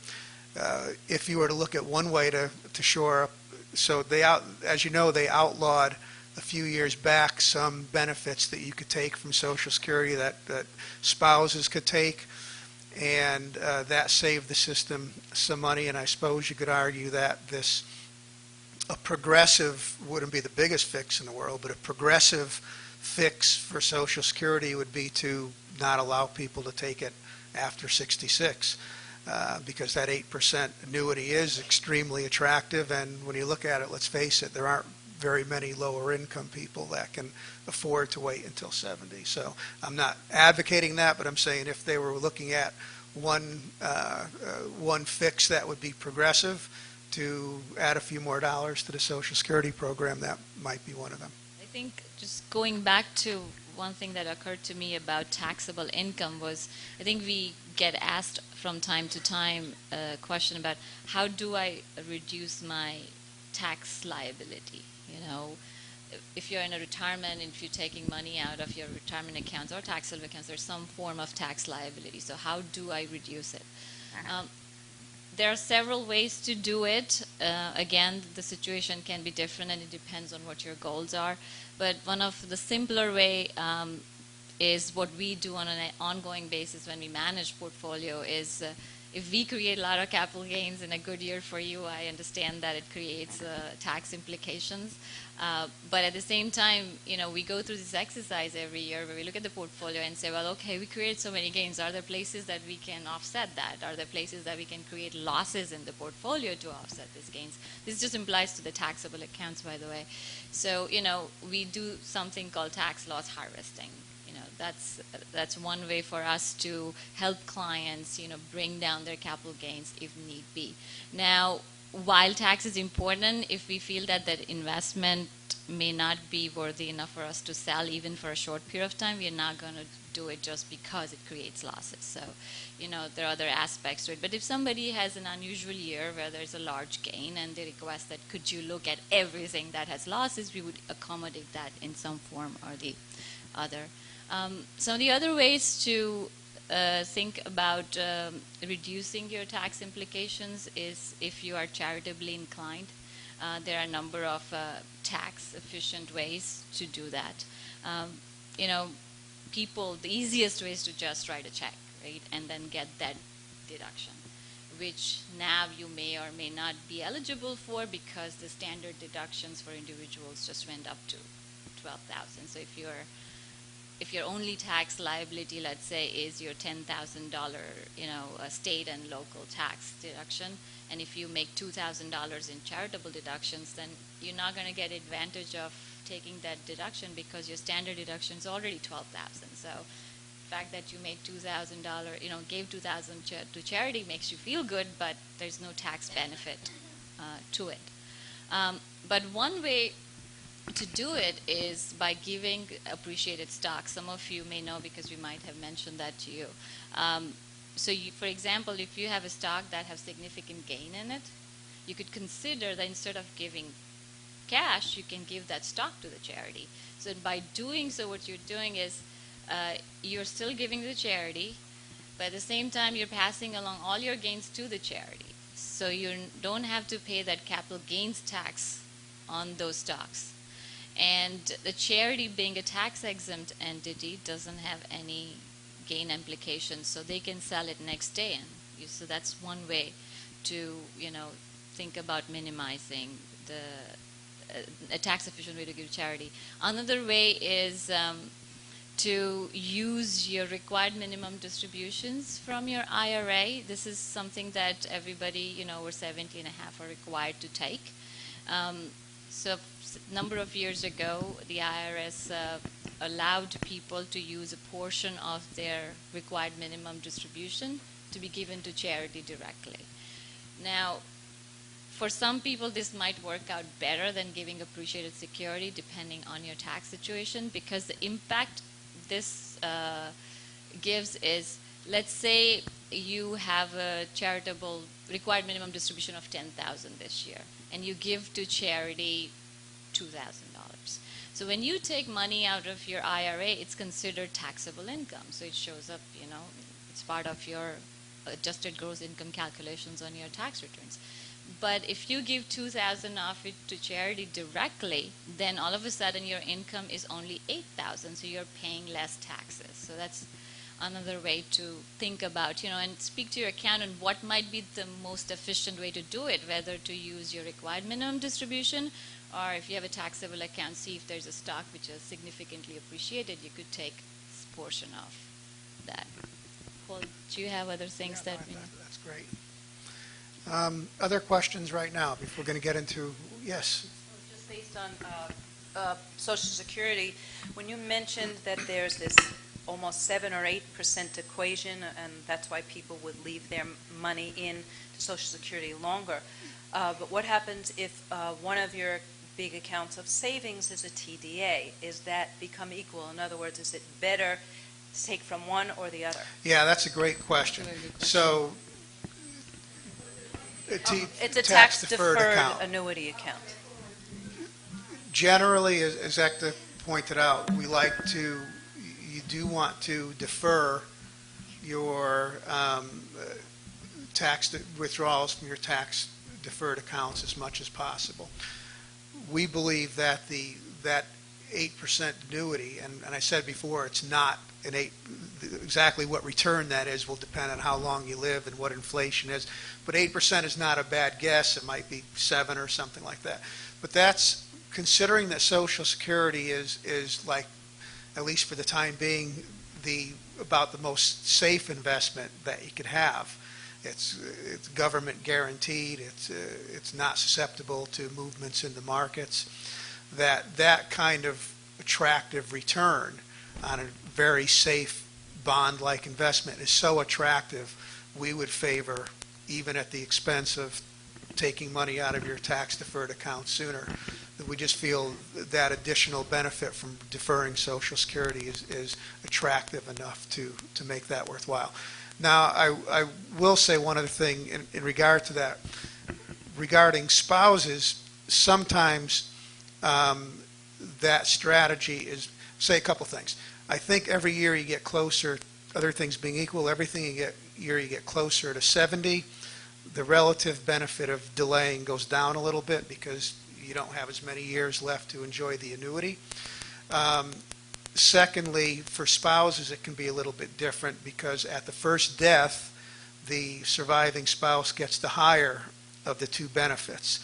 if you were to look at one way to shore up, so as you know, they outlawed a few years back some benefits that you could take from Social Security that spouses could take, and that saved the system some money. And I suppose you could argue that a progressive wouldn't be the biggest fix in the world, but a progressive fix for Social Security would be to not allow people to take it after 66, because that 8% annuity is extremely attractive. And when you look at it, let's face it, there aren't very many lower income people that can afford to wait until 70. So I'm not advocating that, but I'm saying if they were looking at one fix that would be progressive to add a few more dollars to the Social Security program, that might be one of them. I think just going back to one thing that occurred to me about taxable income was, I think we get asked from time to time a question about how do I reduce my tax liability? You know, if you're in a retirement, if you're taking money out of your retirement accounts or taxable accounts, there's some form of tax liability. So how do I reduce it? There are several ways to do it. Again, the situation can be different and it depends on what your goals are. But one of the simpler way is what we do on an ongoing basis when we manage portfolio is if we create a lot of capital gains in a good year for you, I understand that it creates tax implications. But at the same time, you know, we go through this exercise every year where we look at the portfolio and say, well, okay, we created so many gains. Are there places that we can offset that? Are there places that we can create losses in the portfolio to offset these gains? This just applies to the taxable accounts, by the way. So, you know, we do something called tax loss harvesting. You know, that's one way for us to help clients, you know, bring down their capital gains if need be. Now, while tax is important, if we feel that that investment may not be worthy enough for us to sell even for a short period of time, we're not going to do it just because it creates losses. So, you know, there are other aspects to it. But if somebody has an unusual year where there's a large gain and they request that could you look at everything that has losses, we would accommodate that in some form or the other. Some of the other ways to think about reducing your tax implications is if you are charitably inclined. There are a number of tax efficient ways to do that. You know, people, the easiest way is to just write a check, right, and then get that deduction, which now you may or may not be eligible for because the standard deductions for individuals just went up to $12,000. So if your only tax liability, let's say, is your $10,000, you know, state and local tax deduction, and if you make $2,000 in charitable deductions, then you're not going to get advantage of taking that deduction because your standard deduction is already $12,000. So the fact that you made $2,000, you know, gave $2,000 to charity makes you feel good, but there's no tax benefit to it. But one way to do it is by giving appreciated stock. Some of you may know because we might have mentioned that to you. So for example, if you have a stock that has significant gain in it, you could consider that instead of giving cash, you can give that stock to the charity. So by doing so, what you're doing is you're still giving to the charity, but at the same time, you're passing along all your gains to the charity. So you don't have to pay that capital gains tax on those stocks. And the charity, being a tax-exempt entity, doesn't have any gain implications, so they can sell it next day. And so that's one way to, you know, think about minimizing a tax-efficient way to give charity. Another way is to use your required minimum distributions from your IRA. This is something that everybody, you know, over 70 and a half are required to take. So a number of years ago, the IRS allowed people to use a portion of their required minimum distribution to be given to charity directly. Now, for some people, this might work out better than giving appreciated security, depending on your tax situation, because the impact this gives is, let's say you have a charitable required minimum distribution of $10,000 this year, and you give to charity $2,000. So when you take money out of your IRA, it's considered taxable income. So it shows up, you know, it's part of your adjusted gross income calculations on your tax returns. But if you give 2,000 of it to charity directly, then all of a sudden your income is only 8,000, so you're paying less taxes. So that's another way to think about, and speak to your accountant what might be the most efficient way to do it, whether to use your required minimum distribution, or if you have a taxable account, see if there's a stock which is significantly appreciated, you could take a portion of that. Paul, do you have other things Yeah, that we... that's great. Other questions right now before we're going to get into, yes? Just based on Social Security, when you mentioned that there's this almost 7 or 8% equation, and that's why people would leave their money in to Social Security longer. But what happens if one of your big accounts of savings is a TDA? Is that become equal? In other words, is it better to take from one or the other? Yeah, that's a great question. So, It's a tax-deferred account. annuity account. Generally, as Ekta pointed out, you do want to defer your tax withdrawals from your tax-deferred accounts as much as possible. We believe that that 8% annuity, and I said before, it's not an 8, exactly what return that is will depend on how long you live and what inflation is, but 8% is not a bad guess. It might be 7 or something like that. But that's considering that Social Security is like, at least for the time being, about the most safe investment that you could have. It's government guaranteed. It's not susceptible to movements in the markets. That kind of attractive return on a very safe bond-like investment is so attractive, we would favor, even at the expense of taking money out of your tax-deferred account sooner. We just feel that additional benefit from deferring Social Security is attractive enough to make that worthwhile. Now, I will say one other thing in regard to that. Regarding spouses, sometimes that strategy is, say a couple things. I think every year you get closer, other things being equal, year you get closer to 70. The relative benefit of delaying goes down a little bit because you don't have as many years left to enjoy the annuity. Secondly, for spouses, it can be a little bit different because at the first death, the surviving spouse gets the higher of the two benefits.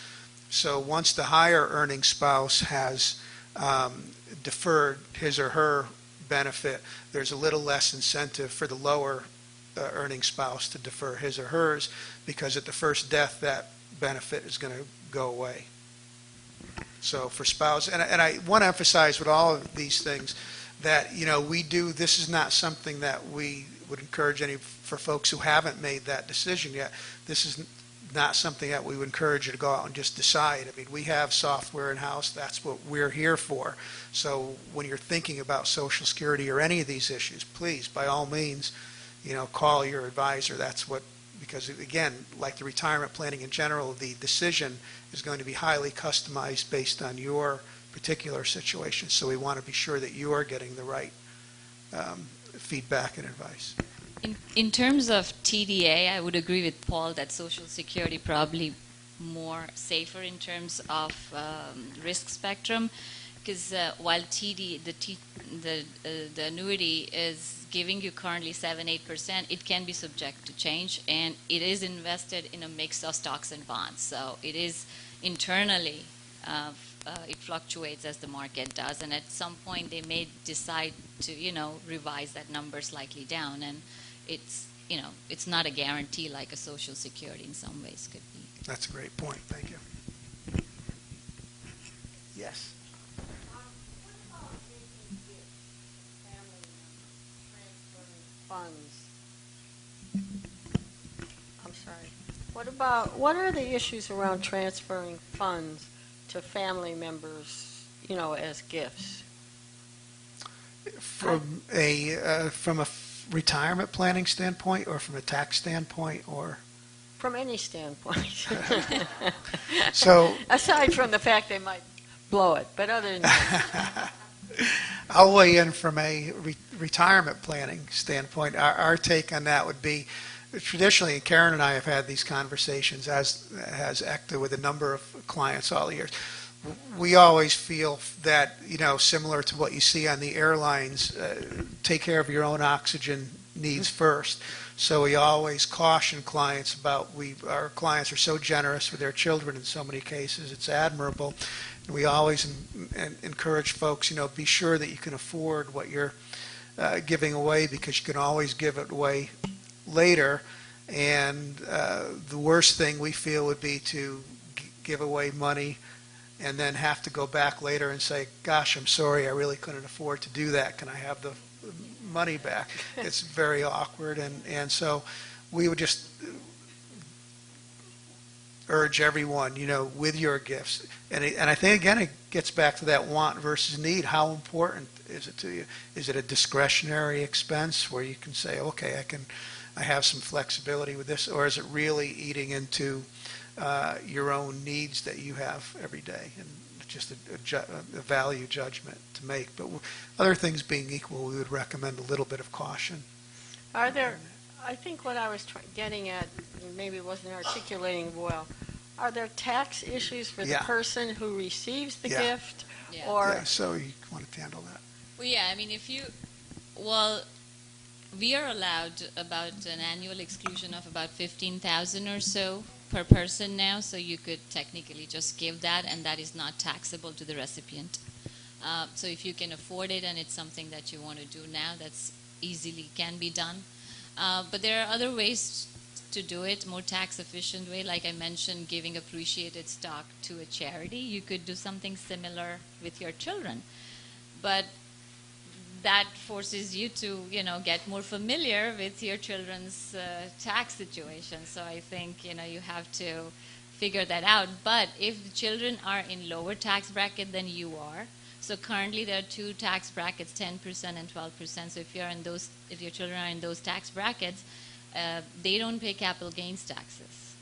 So once the higher earning spouse has deferred his or her benefit, there's a little less incentive for the lower earning spouse to defer his or hers, because at the first death that benefit is going to go away. So for spouse, and I want to emphasize with all of these things that, this is not something that we would encourage for folks who haven't made that decision yet. This is not something that we would encourage you to go out and just decide. I mean, we have software in-house. That's what we're here for. So when you're thinking about Social Security or any of these issues, please, by all means, call your advisor. Because again, like the retirement planning in general, the decision is going to be highly customized based on your particular situation. So we want to be sure that you are getting the right feedback and advice. In terms of TDA, I would agree with Paul that Social Security probably more safer in terms of risk spectrum, because while the annuity is giving you currently 7-8%, it can be subject to change, and it is invested in a mix of stocks and bonds. So it is internally, it fluctuates as the market does, and at some point they may decide to, revise that number slightly down, and it's not a guarantee like a Social Security in some ways could be. That's a great point. Thank you. Yes. Funds. I'm sorry. What are the issues around transferring funds to family members, as gifts? From a retirement planning standpoint, or from a tax standpoint, or? From any standpoint. So, aside from the fact they might blow it, but other than that. I'll weigh in from a retirement planning standpoint. Our take on that would be traditionally, and Karen and I have had these conversations, as has Ekta, with a number of clients all the years. We always feel that, similar to what you see on the airlines, take care of your own oxygen needs first. So we always caution clients about, our clients are so generous with their children in so many cases. It's admirable. And we always encourage folks, be sure that you can afford what you're giving away, because you can always give it away later. And the worst thing we feel would be to give away money and then have to go back later and say, gosh, I'm sorry, I really couldn't afford to do that. Can I have the money back? It's very awkward. And so we would just urge everyone, with your gifts. And I think, again, it gets back to that want versus need. How important is it to you? Is it a discretionary expense where you can say, okay, I have some flexibility with this, or is it really eating into your own needs that you have every day, and just a value judgment to make? But other things being equal, we would recommend a little bit of caution. Are there, I think what I was getting at, maybe wasn't articulating well, are there tax issues for the person who receives the gift? Yeah. Or So you want to handle that? Well, yeah, I mean, we are allowed about an annual exclusion of about 15,000 or so per person now, so you could technically just give that, and that is not taxable to the recipient. So if you can afford it and it's something that you want to do now, that's easily can be done. But there are other ways to do it, more tax efficient way. Like I mentioned, giving appreciated stock to a charity. You could do something similar with your children. But that forces you to, get more familiar with your children's tax situation. So I think, you have to figure that out. But if the children are in lower tax bracket than you are, so currently there are two tax brackets, 10% and 12%. So if your children are in those tax brackets, they don't pay capital gains taxes.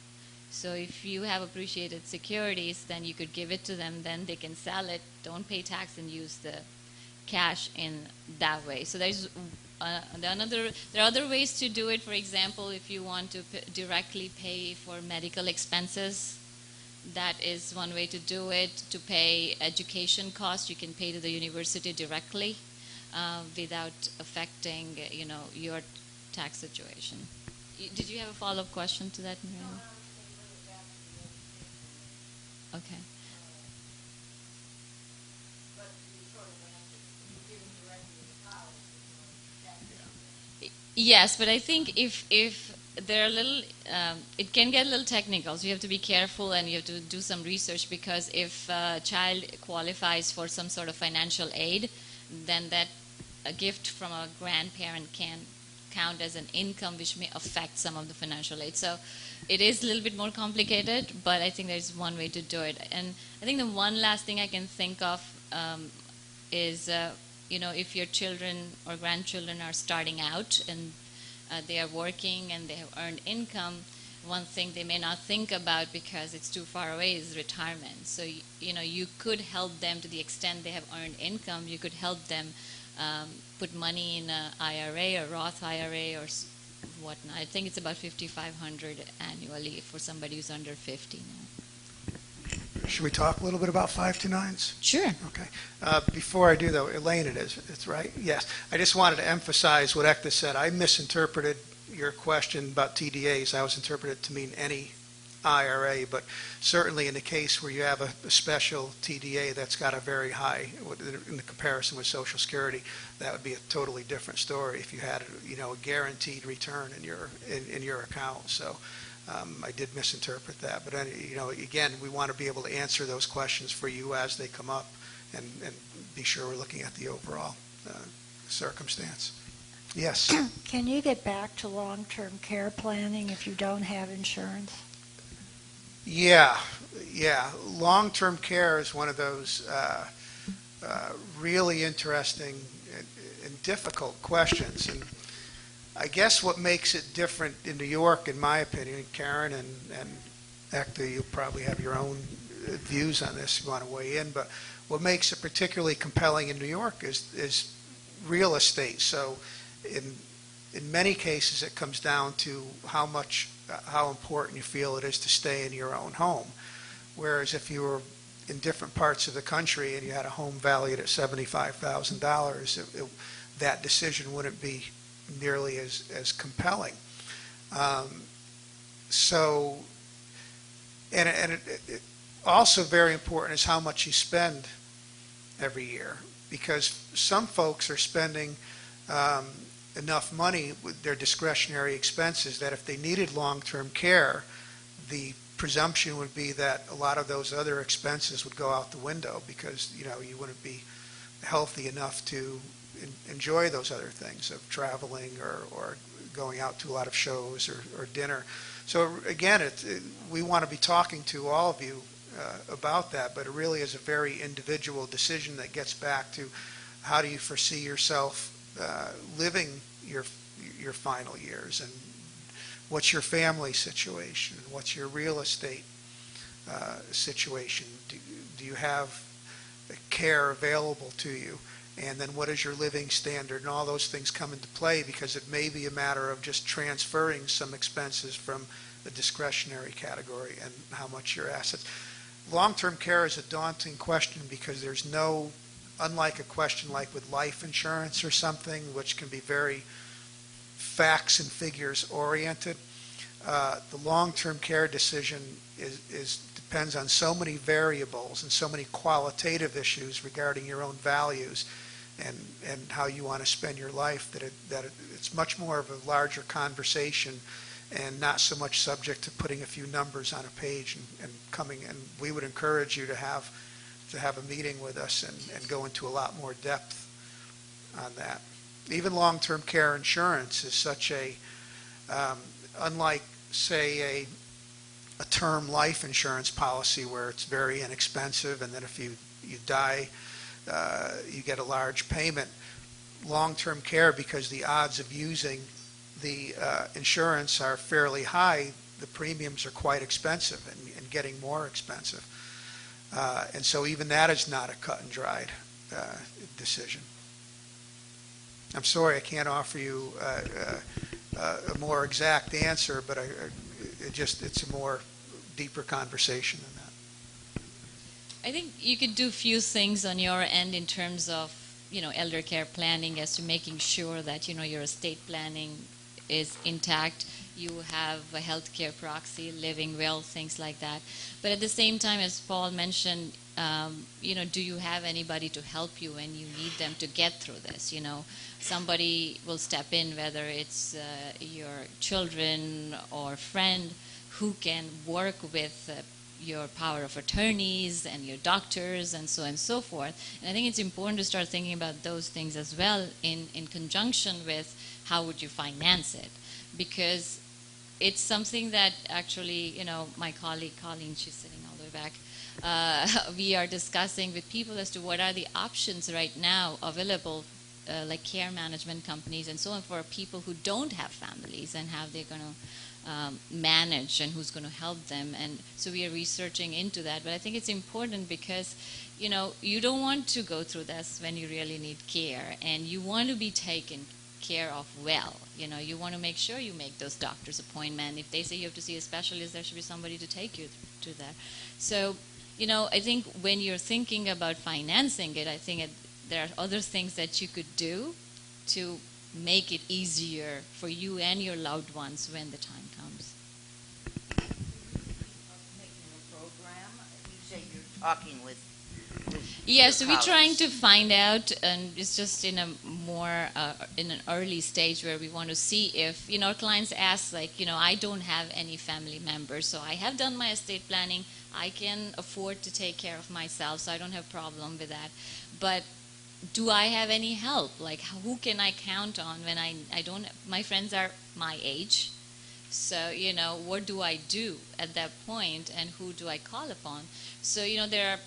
So if you have appreciated securities, then you could give it to them, then they can sell it, don't pay tax, and use the cash in that way. So there are other ways to do it. For example, if you want to directly pay for medical expenses, that is one way to do it. To pay education costs, you can pay to the university directly without affecting, your tax situation. Did you have a follow-up question to that, Miriam? Okay. Yes, but I think if they're a little, it can get a little technical. So you have to be careful and you have to do some research, because if a child qualifies for some sort of financial aid, then that a gift from a grandparent can count as an income, which may affect some of the financial aid. So it is a little bit more complicated, but I think there's one way to do it. And I think the one last thing I can think of is if your children or grandchildren are starting out and they are working and they have earned income, one thing they may not think about because it's too far away is retirement. So, you could help them to the extent they have earned income. You could help them put money in an IRA or Roth IRA or whatnot. I think it's about $5,500 annually for somebody who's under 50 now. Should we talk a little bit about 529s? Sure. Okay. Before I do, though, Elaine, it's right? Yes. I just wanted to emphasize what Ekta said. I misinterpreted your question about TDAs. I was interpreted to mean any IRA, but certainly in the case where you have a special TDA that's got a very high, in the comparison with Social Security, that would be a totally different story if you had, a guaranteed return in your account. So I did misinterpret that, but again, we want to be able to answer those questions for you as they come up, and be sure we're looking at the overall circumstance. Yes. Can you get back to long-term care planning if you don't have insurance? Yeah. Long-term care is one of those really interesting and difficult questions, and I guess what makes it different in New York, in my opinion, Karen and Ekta, you'll probably have your own views on this if you want to weigh in, but what makes it particularly compelling in New York is real estate. So in many cases, it comes down to how important you feel it is to stay in your own home. Whereas if you were in different parts of the country and you had a home valued at $75,000, that decision wouldn't be nearly as compelling. So, it also very important is how much you spend every year, because some folks are spending enough money with their discretionary expenses that if they needed long-term care, the presumption would be that a lot of those other expenses would go out the window because, you wouldn't be healthy enough to enjoy those other things of traveling or going out to a lot of shows or dinner. So again, we want to be talking to all of you about that, but it really is a very individual decision that gets back to how do you foresee yourself living your final years, and what's your family situation, what's your real estate situation, do you have care available to you, and then what is your living standard, and all those things come into play, because it may be a matter of just transferring some expenses from the discretionary category and how much your assets. Long-term care is a daunting question because there's no, unlike a question like with life insurance or something, which can be very facts and figures oriented, the long-term care decision depends on so many variables and so many qualitative issues regarding your own values and how you want to spend your life that it's much more of a larger conversation and not so much subject to putting a few numbers on a page and coming. And we would encourage you to have a meeting with us and go into a lot more depth on that. Even long-term care insurance is such unlike, say, a term life insurance policy where it's very inexpensive, and then if you die, you get a large payment. Long-term care, because the odds of using the insurance are fairly high, the premiums are quite expensive and getting more expensive. And so even that is not a cut and dried decision. I'm sorry I can't offer you a more exact answer, but it's a more deeper conversation than that. I think you could do a few things on your end in terms of, elder care planning, as to making sure that, your estate planning is intact. You have a healthcare proxy, living will, things like that. But at the same time, as Paul mentioned, do you have anybody to help you when you need them to get through this? Somebody will step in, whether it's your children or friend, who can work with your power of attorneys and your doctors and so on and so forth. And I think it's important to start thinking about those things as well in conjunction with how would you finance it. Because it's something that actually, my colleague Colleen, she's sitting all the way back, we are discussing with people as to what are the options right now available, like care management companies and so on, for people who don't have families and how they're going to manage and who's going to help them. And so we are researching into that. But I think it's important because, you don't want to go through this when you really need care, and you want to be taken care of well. You want to make sure you make those doctor's appointments. If they say you have to see a specialist, there should be somebody to take you to that. So, I think when you're thinking about financing it, I think there are other things that you could do to make it easier for you and your loved ones when the time comes. Making a program, you say you're talking with Yeah, so we're colleagues. trying to find out, and it's just in a more in an early stage where we want to see if our clients ask, like, I don't have any family members, so I have done my estate planning. I can afford to take care of myself, so I don't have problem with that. But do I have any help? Like, who can I count on when I don't? My friends are my age, so what do I do at that point, and who do I call upon? So there are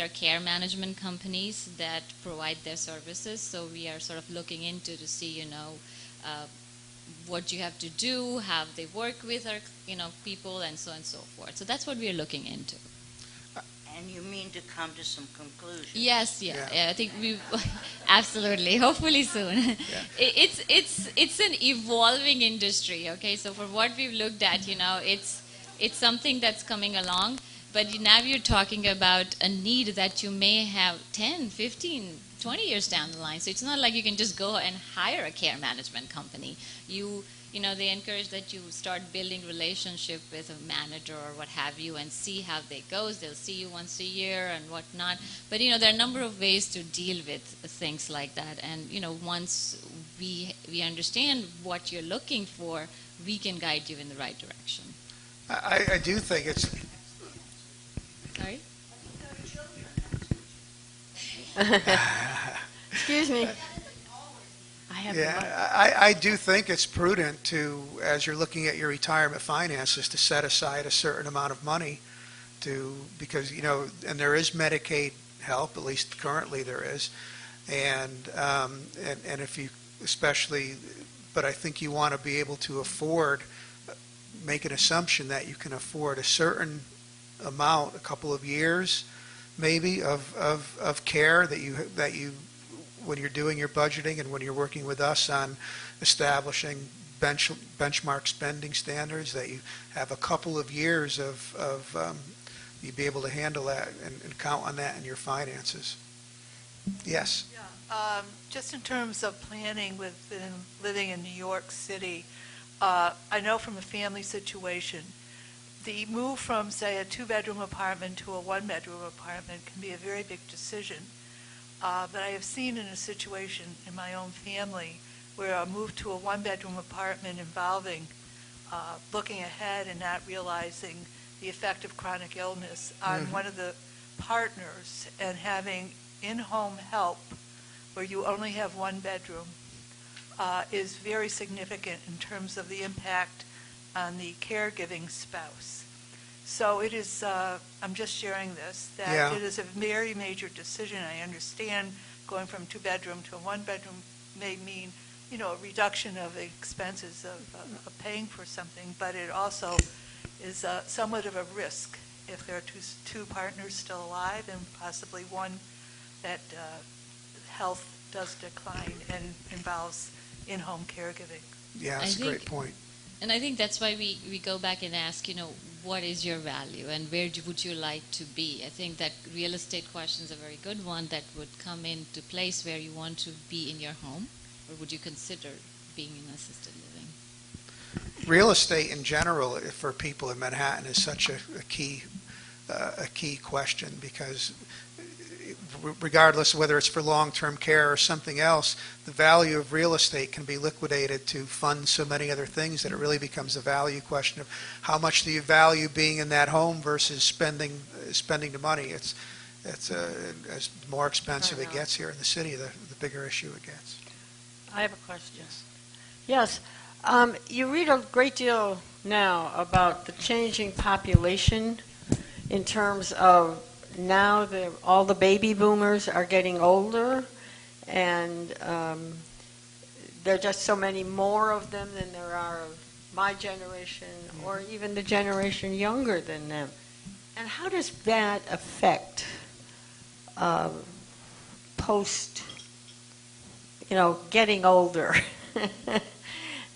care management companies that provide their services. So we are sort of looking into to see what you have to do, how they work with our people, and so on and so forth. So that's what we are looking into. And you mean to come to some conclusions? Yes, I think we absolutely, hopefully soon. It's an evolving industry. Okay, so for what we've looked at, it's something that's coming along. But now you're talking about a need that you may have 10, 15, 20 years down the line. So it's not like you can just go and hire a care management company. They encourage that you start building relationship with a manager or what have you and see how that goes. They'll see you once a year and whatnot. But, there are a number of ways to deal with things like that. And, once we understand what you're looking for, we can guide you in the right direction. I do think it's... Sorry? Excuse me. I do think it's prudent to, as you're looking at your retirement finances, to set aside a certain amount of money because, and there is Medicaid help, at least currently there is. And if you, especially, but I think you want to be able to make an assumption that you can afford a certain amount, a couple of years, maybe, of care that you when you're doing your budgeting and when you're working with us on establishing benchmark spending standards, that you have a couple of years of you'd be able to handle that and count on that in your finances. Yes. Yeah. Just in terms of planning within living in New York City, I know from a family situation, the move from, say, a two-bedroom apartment to a one-bedroom apartment can be a very big decision. But I have seen in a situation in my own family where a move to a one-bedroom apartment involving looking ahead and not realizing the effect of chronic illness on one of the partners and having in-home help where you only have one bedroom is very significant in terms of the impact on the caregiving spouse. So it is, I'm just sharing this, that it is a very major decision. I understand going from two-bedroom to a one-bedroom may mean, a reduction of the expenses of paying for something, but it also is somewhat of a risk if there are two partners still alive and possibly one that health does decline and involves in-home caregiving. Yeah, that's a great point. And I think that's why we go back and ask, what is your value and where would you like to be? I think that real estate question is a very good one that would come into place where you want to be in your home, or would you consider being in assisted living? Real estate in general for people in Manhattan is such a key question because regardless of whether it's for long-term care or something else, the value of real estate can be liquidated to fund so many other things that it really becomes a value question of how much do you value being in that home versus spending the money. It's as more expensive it gets here in the city, the bigger issue it gets. I have a question. Yes. You read a great deal now about the changing population in terms of now all the baby boomers are getting older, and there are just so many more of them than there are of my generation or even the generation younger than them. And how does that affect post, getting older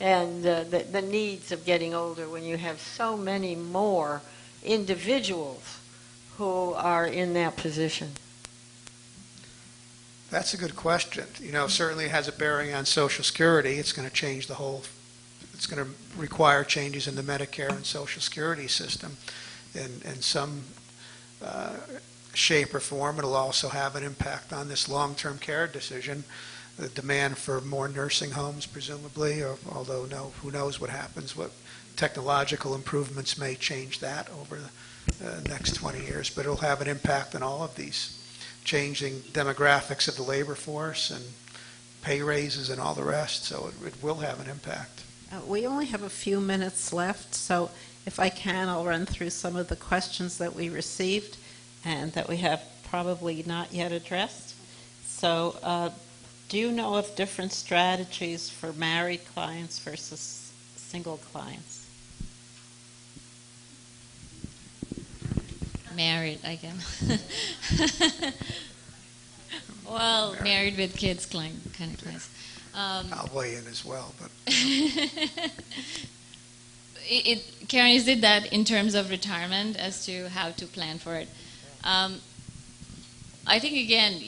and the needs of getting older when you have so many more individuals who are in that position? That's a good question. Certainly it has a bearing on Social Security. It's going to change it's going to require changes in the Medicare and Social Security system in some shape or form. It'll also have an impact on this long-term care decision, the demand for more nursing homes, presumably, although who knows what happens, what technological improvements may change that over the next 20 years, but it'll have an impact on all of these changing demographics of the labor force and pay raises and all the rest, so it will have an impact. We only have a few minutes left, so if I can, I'll run through some of the questions that we received and that we have probably not yet addressed. So, do you know of different strategies for married clients versus single clients? Married, I can. Well, married with kids, kind of nice. I'll weigh in as well, but Karen, is it that in terms of retirement as to how to plan for it? I think, again,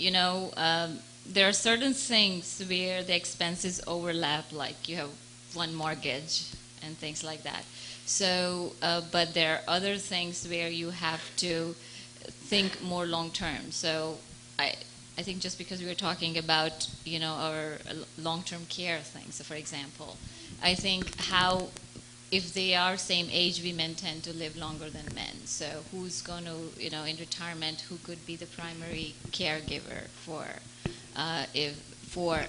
there are certain things where the expenses overlap, like you have one mortgage and things like that. So, but there are other things where you have to think more long term. So I think just because we were talking about, our long-term care things, so for example, I think if they are same age, women tend to live longer than men. So who's going to, in retirement, who could be the primary caregiver for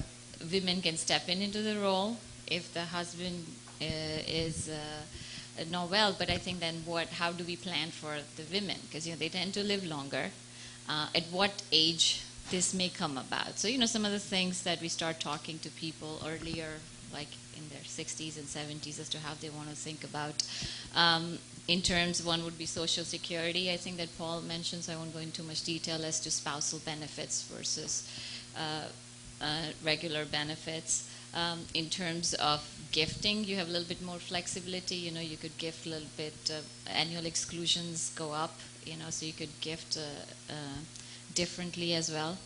women can step into the role if the husband is not well. But I think then how do we plan for the women? Because, they tend to live longer. At what age this may come about? So, some of the things that we start talking to people earlier, like in their 60s and 70s, as to how they want to think about. In terms, one would be Social Security. I think that Paul mentioned, so I won't go into much detail as to spousal benefits versus regular benefits. In terms of gifting, you have a little bit more flexibility. You could gift a little bit. Annual exclusions go up. So you could gift differently as well.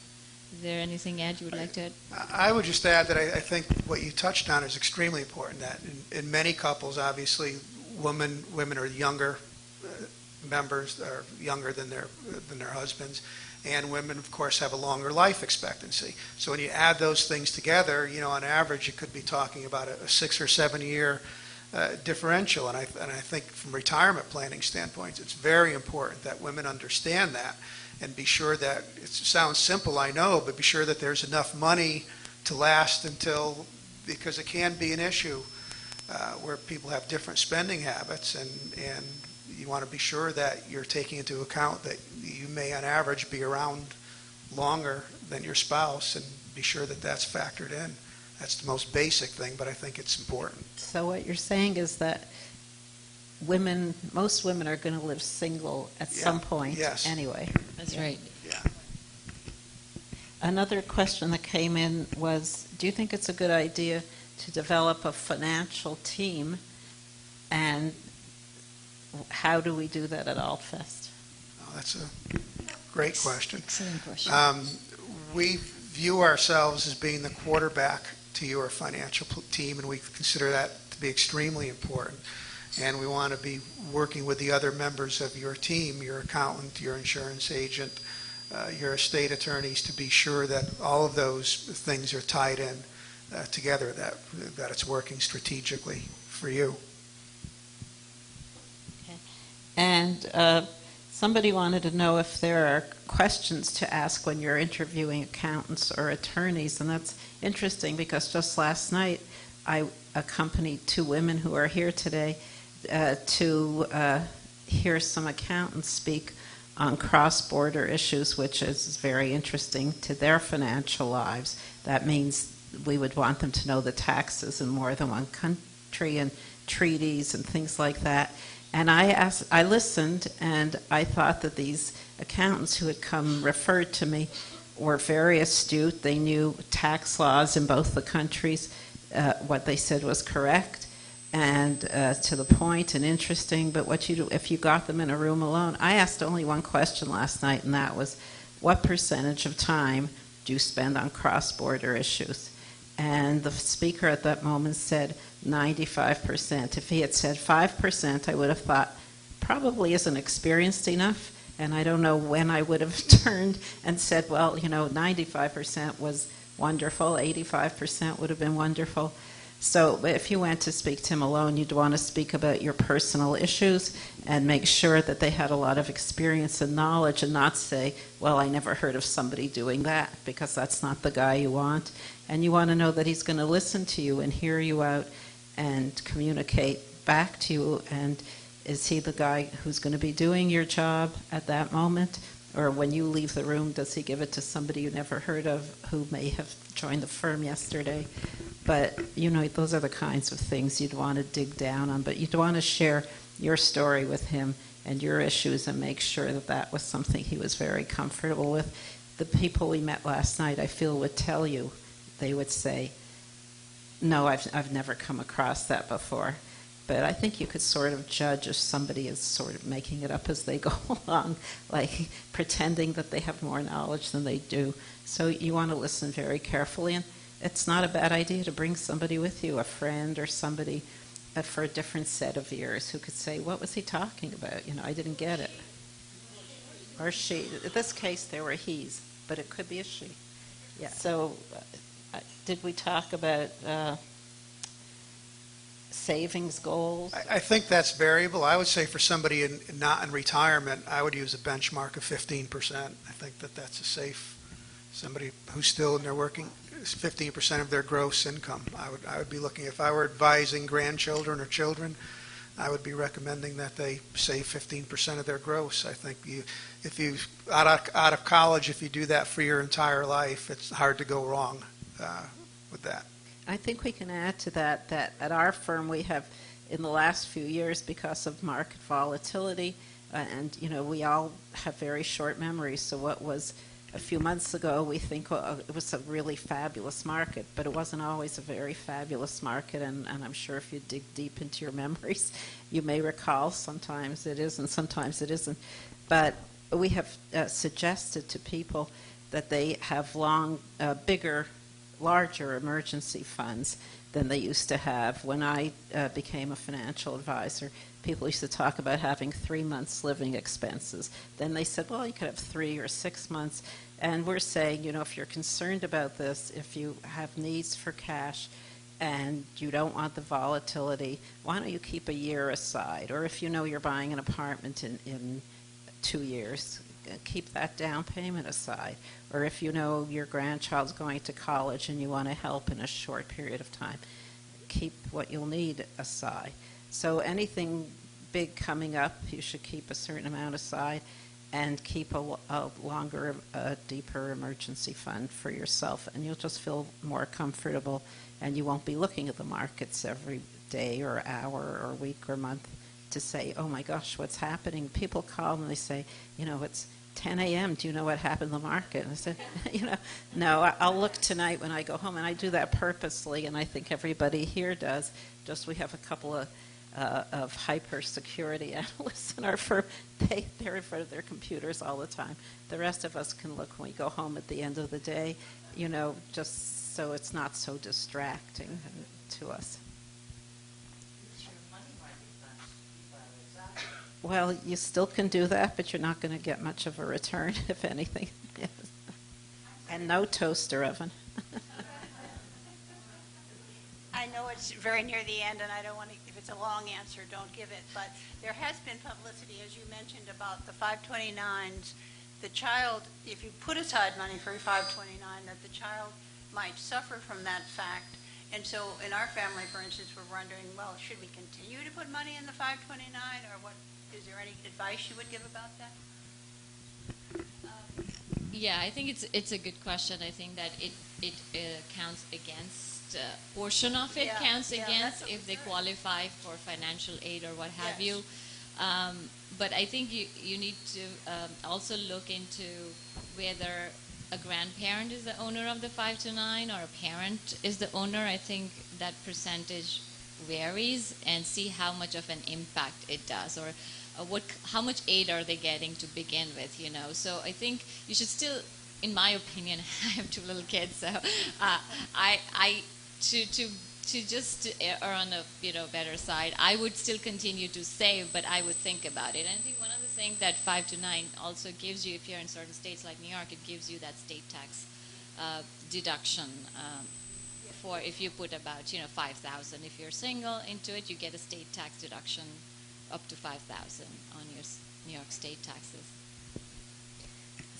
Is there anything, Ed, you would like to add? I would just add that I think what you touched on is extremely important, that in many couples, obviously, women are younger members, are younger than their husbands, and women, of course, have a longer life expectancy. So when you add those things together, on average, you could be talking about a 6 or 7 year differential. And I think from retirement planning standpoints, it's very important that women understand that and be sure that, it sounds simple, I know, but be sure that there's enough money to last until, because it can be an issue where people have different spending habits, and you want to be sure that you're taking into account that you may on average be around longer than your spouse, and be sure that that's factored in. That's the most basic thing, but I think it's important. So what you're saying is that most women are going to live single at some point anyway. That's right. Yeah. Another question that came in was, do you think it's a good idea to develop a financial team, and how do we do that at Altfest? Oh, that's a great question. Excellent question. We view ourselves as being the quarterback to your financial team, and we consider that to be extremely important. And we want to be working with the other members of your team, your accountant, your insurance agent, your estate attorneys, to be sure that all of those things are tied in together, that it's working strategically for you. Okay. And somebody wanted to know if there are questions to ask when you're interviewing accountants or attorneys, and that's interesting because just last night I accompanied 2 women who are here today to hear some accountants speak on cross-border issues, which is very interesting to their financial lives. That means we would want them to know the taxes in more than one country and treaties and things like that. And I listened, and I thought that these accountants who had come referred to me were very astute. They knew tax laws in both the countries. What they said was correct and to the point and interesting. But what you do if you got them in a room alone? I asked only one question last night, and that was, what percentage of time do you spend on cross-border issues? And the speaker at that moment said 95%. If he had said 5%, I would have thought probably isn't experienced enough. And I don't know when I would have turned and said, well, 95% was wonderful, 85% would have been wonderful. So if you went to speak to him alone, you'd want to speak about your personal issues and make sure that they had a lot of experience and knowledge, and not say, well, I never heard of somebody doing that, because that's not the guy you want. And you want to know that he's going to listen to you and hear you out and communicate back to you. And is he the guy who's going to be doing your job at that moment? Or when you leave the room, does he give it to somebody you never heard of who may have joined the firm yesterday? But, those are the kinds of things you'd want to dig down on. But you'd want to share your story with him and your issues and make sure that that was something he was very comfortable with. The people we met last night, I feel, would tell you, they would say, no, I've never come across that before. But I think you could sort of judge if somebody is sort of making it up as they go along, like pretending that they have more knowledge than they do. So you want to listen very carefully, and it's not a bad idea to bring somebody with you, a friend or somebody for a different set of ears who could say, what was he talking about? I didn't get it. Or she. In this case, there were he's, but it could be a she. Yeah. So did we talk about savings goals? I think that's variable. I would say for somebody not in retirement, I would use a benchmark of 15%. I think that's a safe, somebody who's still in their working, 15% of their gross income. I would be looking, if I were advising grandchildren or children, I would be recommending that they save 15% of their gross. I think if you out of college, if you do that for your entire life, it's hard to go wrong with that. I think we can add to that at our firm we have, in the last few years, because of market volatility, and we all have very short memories. So what was a few months ago, we think it was a really fabulous market, but it wasn't always a very fabulous market. And I'm sure if you dig deep into your memories, you may recall sometimes it is and sometimes it isn't. But we have suggested to people that they have larger emergency funds than they used to have. When I became a financial advisor, people used to talk about having 3 months living expenses. Then they said, well, you could have 3 or 6 months. And we're saying, if you're concerned about this, if you have needs for cash and you don't want the volatility, why don't you keep a year aside? Or if you're buying an apartment in 2 years, keep that down payment aside. Or if your grandchild's going to college and you want to help in a short period of time, keep what you'll need aside. So anything big coming up, you should keep a certain amount aside and keep a longer, deeper emergency fund for yourself, and you'll just feel more comfortable, and you won't be looking at the markets every day or hour or week or month to say, oh my gosh, what's happening? People call and they say, it's 10 a.m. Do you know what happened in the market? And I said, no, I'll look tonight when I go home. And I do that purposely, and I think everybody here does. Just we have a couple of hyper security analysts in our firm. They're in front of their computers all the time. The rest of us can look when we go home at the end of the day, just so it's not so distracting to us. Well, you still can do that, but you're not going to get much of a return, if anything. And no toaster oven. I know it's very near the end, and I don't want to, if it's a long answer, don't give it, but there has been publicity, as you mentioned, about the 529s. The child, if you put aside money for 529, that the child might suffer from that fact. And so in our family, for instance, we're wondering, well, should we continue to put money in the 529, or what? Is there any advice you would give about that? Yeah, I think it's a good question. I think that it counts against, portion of it counts against if they qualify for financial aid or what have you. But I think you need to also look into whether a grandparent is the owner of the 529 or a parent is the owner. I think that percentage varies, and see how much of an impact it does, or how much aid are they getting to begin with, So I think you should still, in my opinion, I have 2 little kids, so to just err on a better side, I would still continue to save, but I would think about it. And I think one of the things that 5 to 9 also gives you, if you're in certain states like New York, it gives you that state tax deduction for if you put about $5,000. If you're single into it, you get a state tax deduction up to $5,000 on your New York state taxes.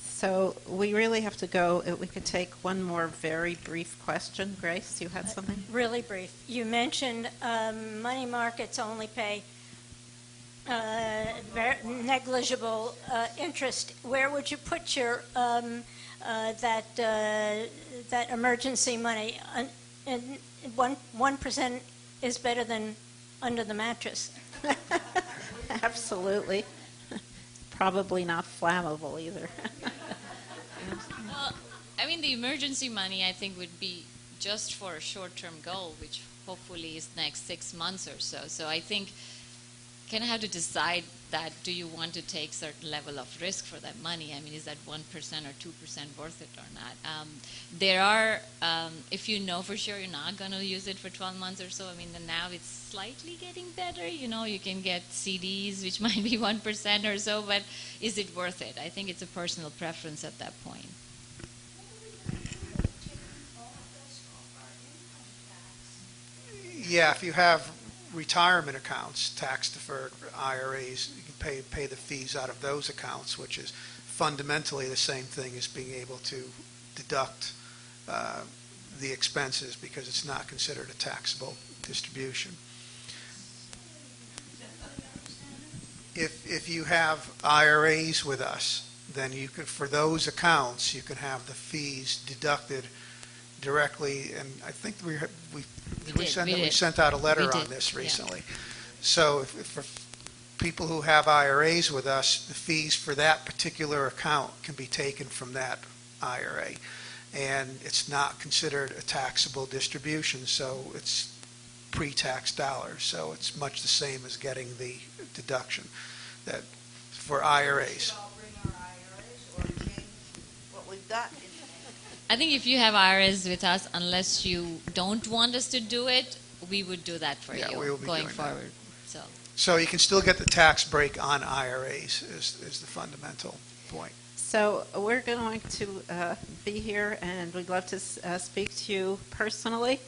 So we really have to go. We could take one more very brief question. Grace, you had something? Really brief. You mentioned money markets only pay negligible interest. Where would you put your that emergency money? And 1% is better than under the mattress. Absolutely. probably not flammable either. Well, I mean, the emergency money, I think, would be just for a short-term goal, which hopefully is next 6 months or so. So I think kind of have to decide that, do you want to take certain level of risk for that money? I mean, is that 1% or 2% worth it or not? There are, if you know for sure you're not going to use it for 12 months or so, I mean, then now it's slightly getting better. You know, you can get CDs, which might be 1% or so, but is it worth it? I think it's a personal preference at that point. Yeah, if you have retirement accounts, tax-deferred IRAs, you can pay the fees out of those accounts, which is fundamentally the same thing as being able to deduct the expenses because it's not considered a taxable distribution. If you have IRAs with us, then you could, for those accounts, you can have the fees deducted directly, and I think we sent out a letter on this recently. Yeah. So if for people who have IRAs with us, the fees for that particular account can be taken from that IRA, and it's not considered a taxable distribution, so it's pre-tax dollars, so it's much the same as getting the deduction that for IRAs. We should all bring our IRAs or change what we've got. I think if you have IRAs with us, unless you don't want us to do it, we would do that for Yeah, you we will be going doing forward. So you can still get the tax break on IRAs is the fundamental point. So we're going to be here, and we'd love to speak to you personally.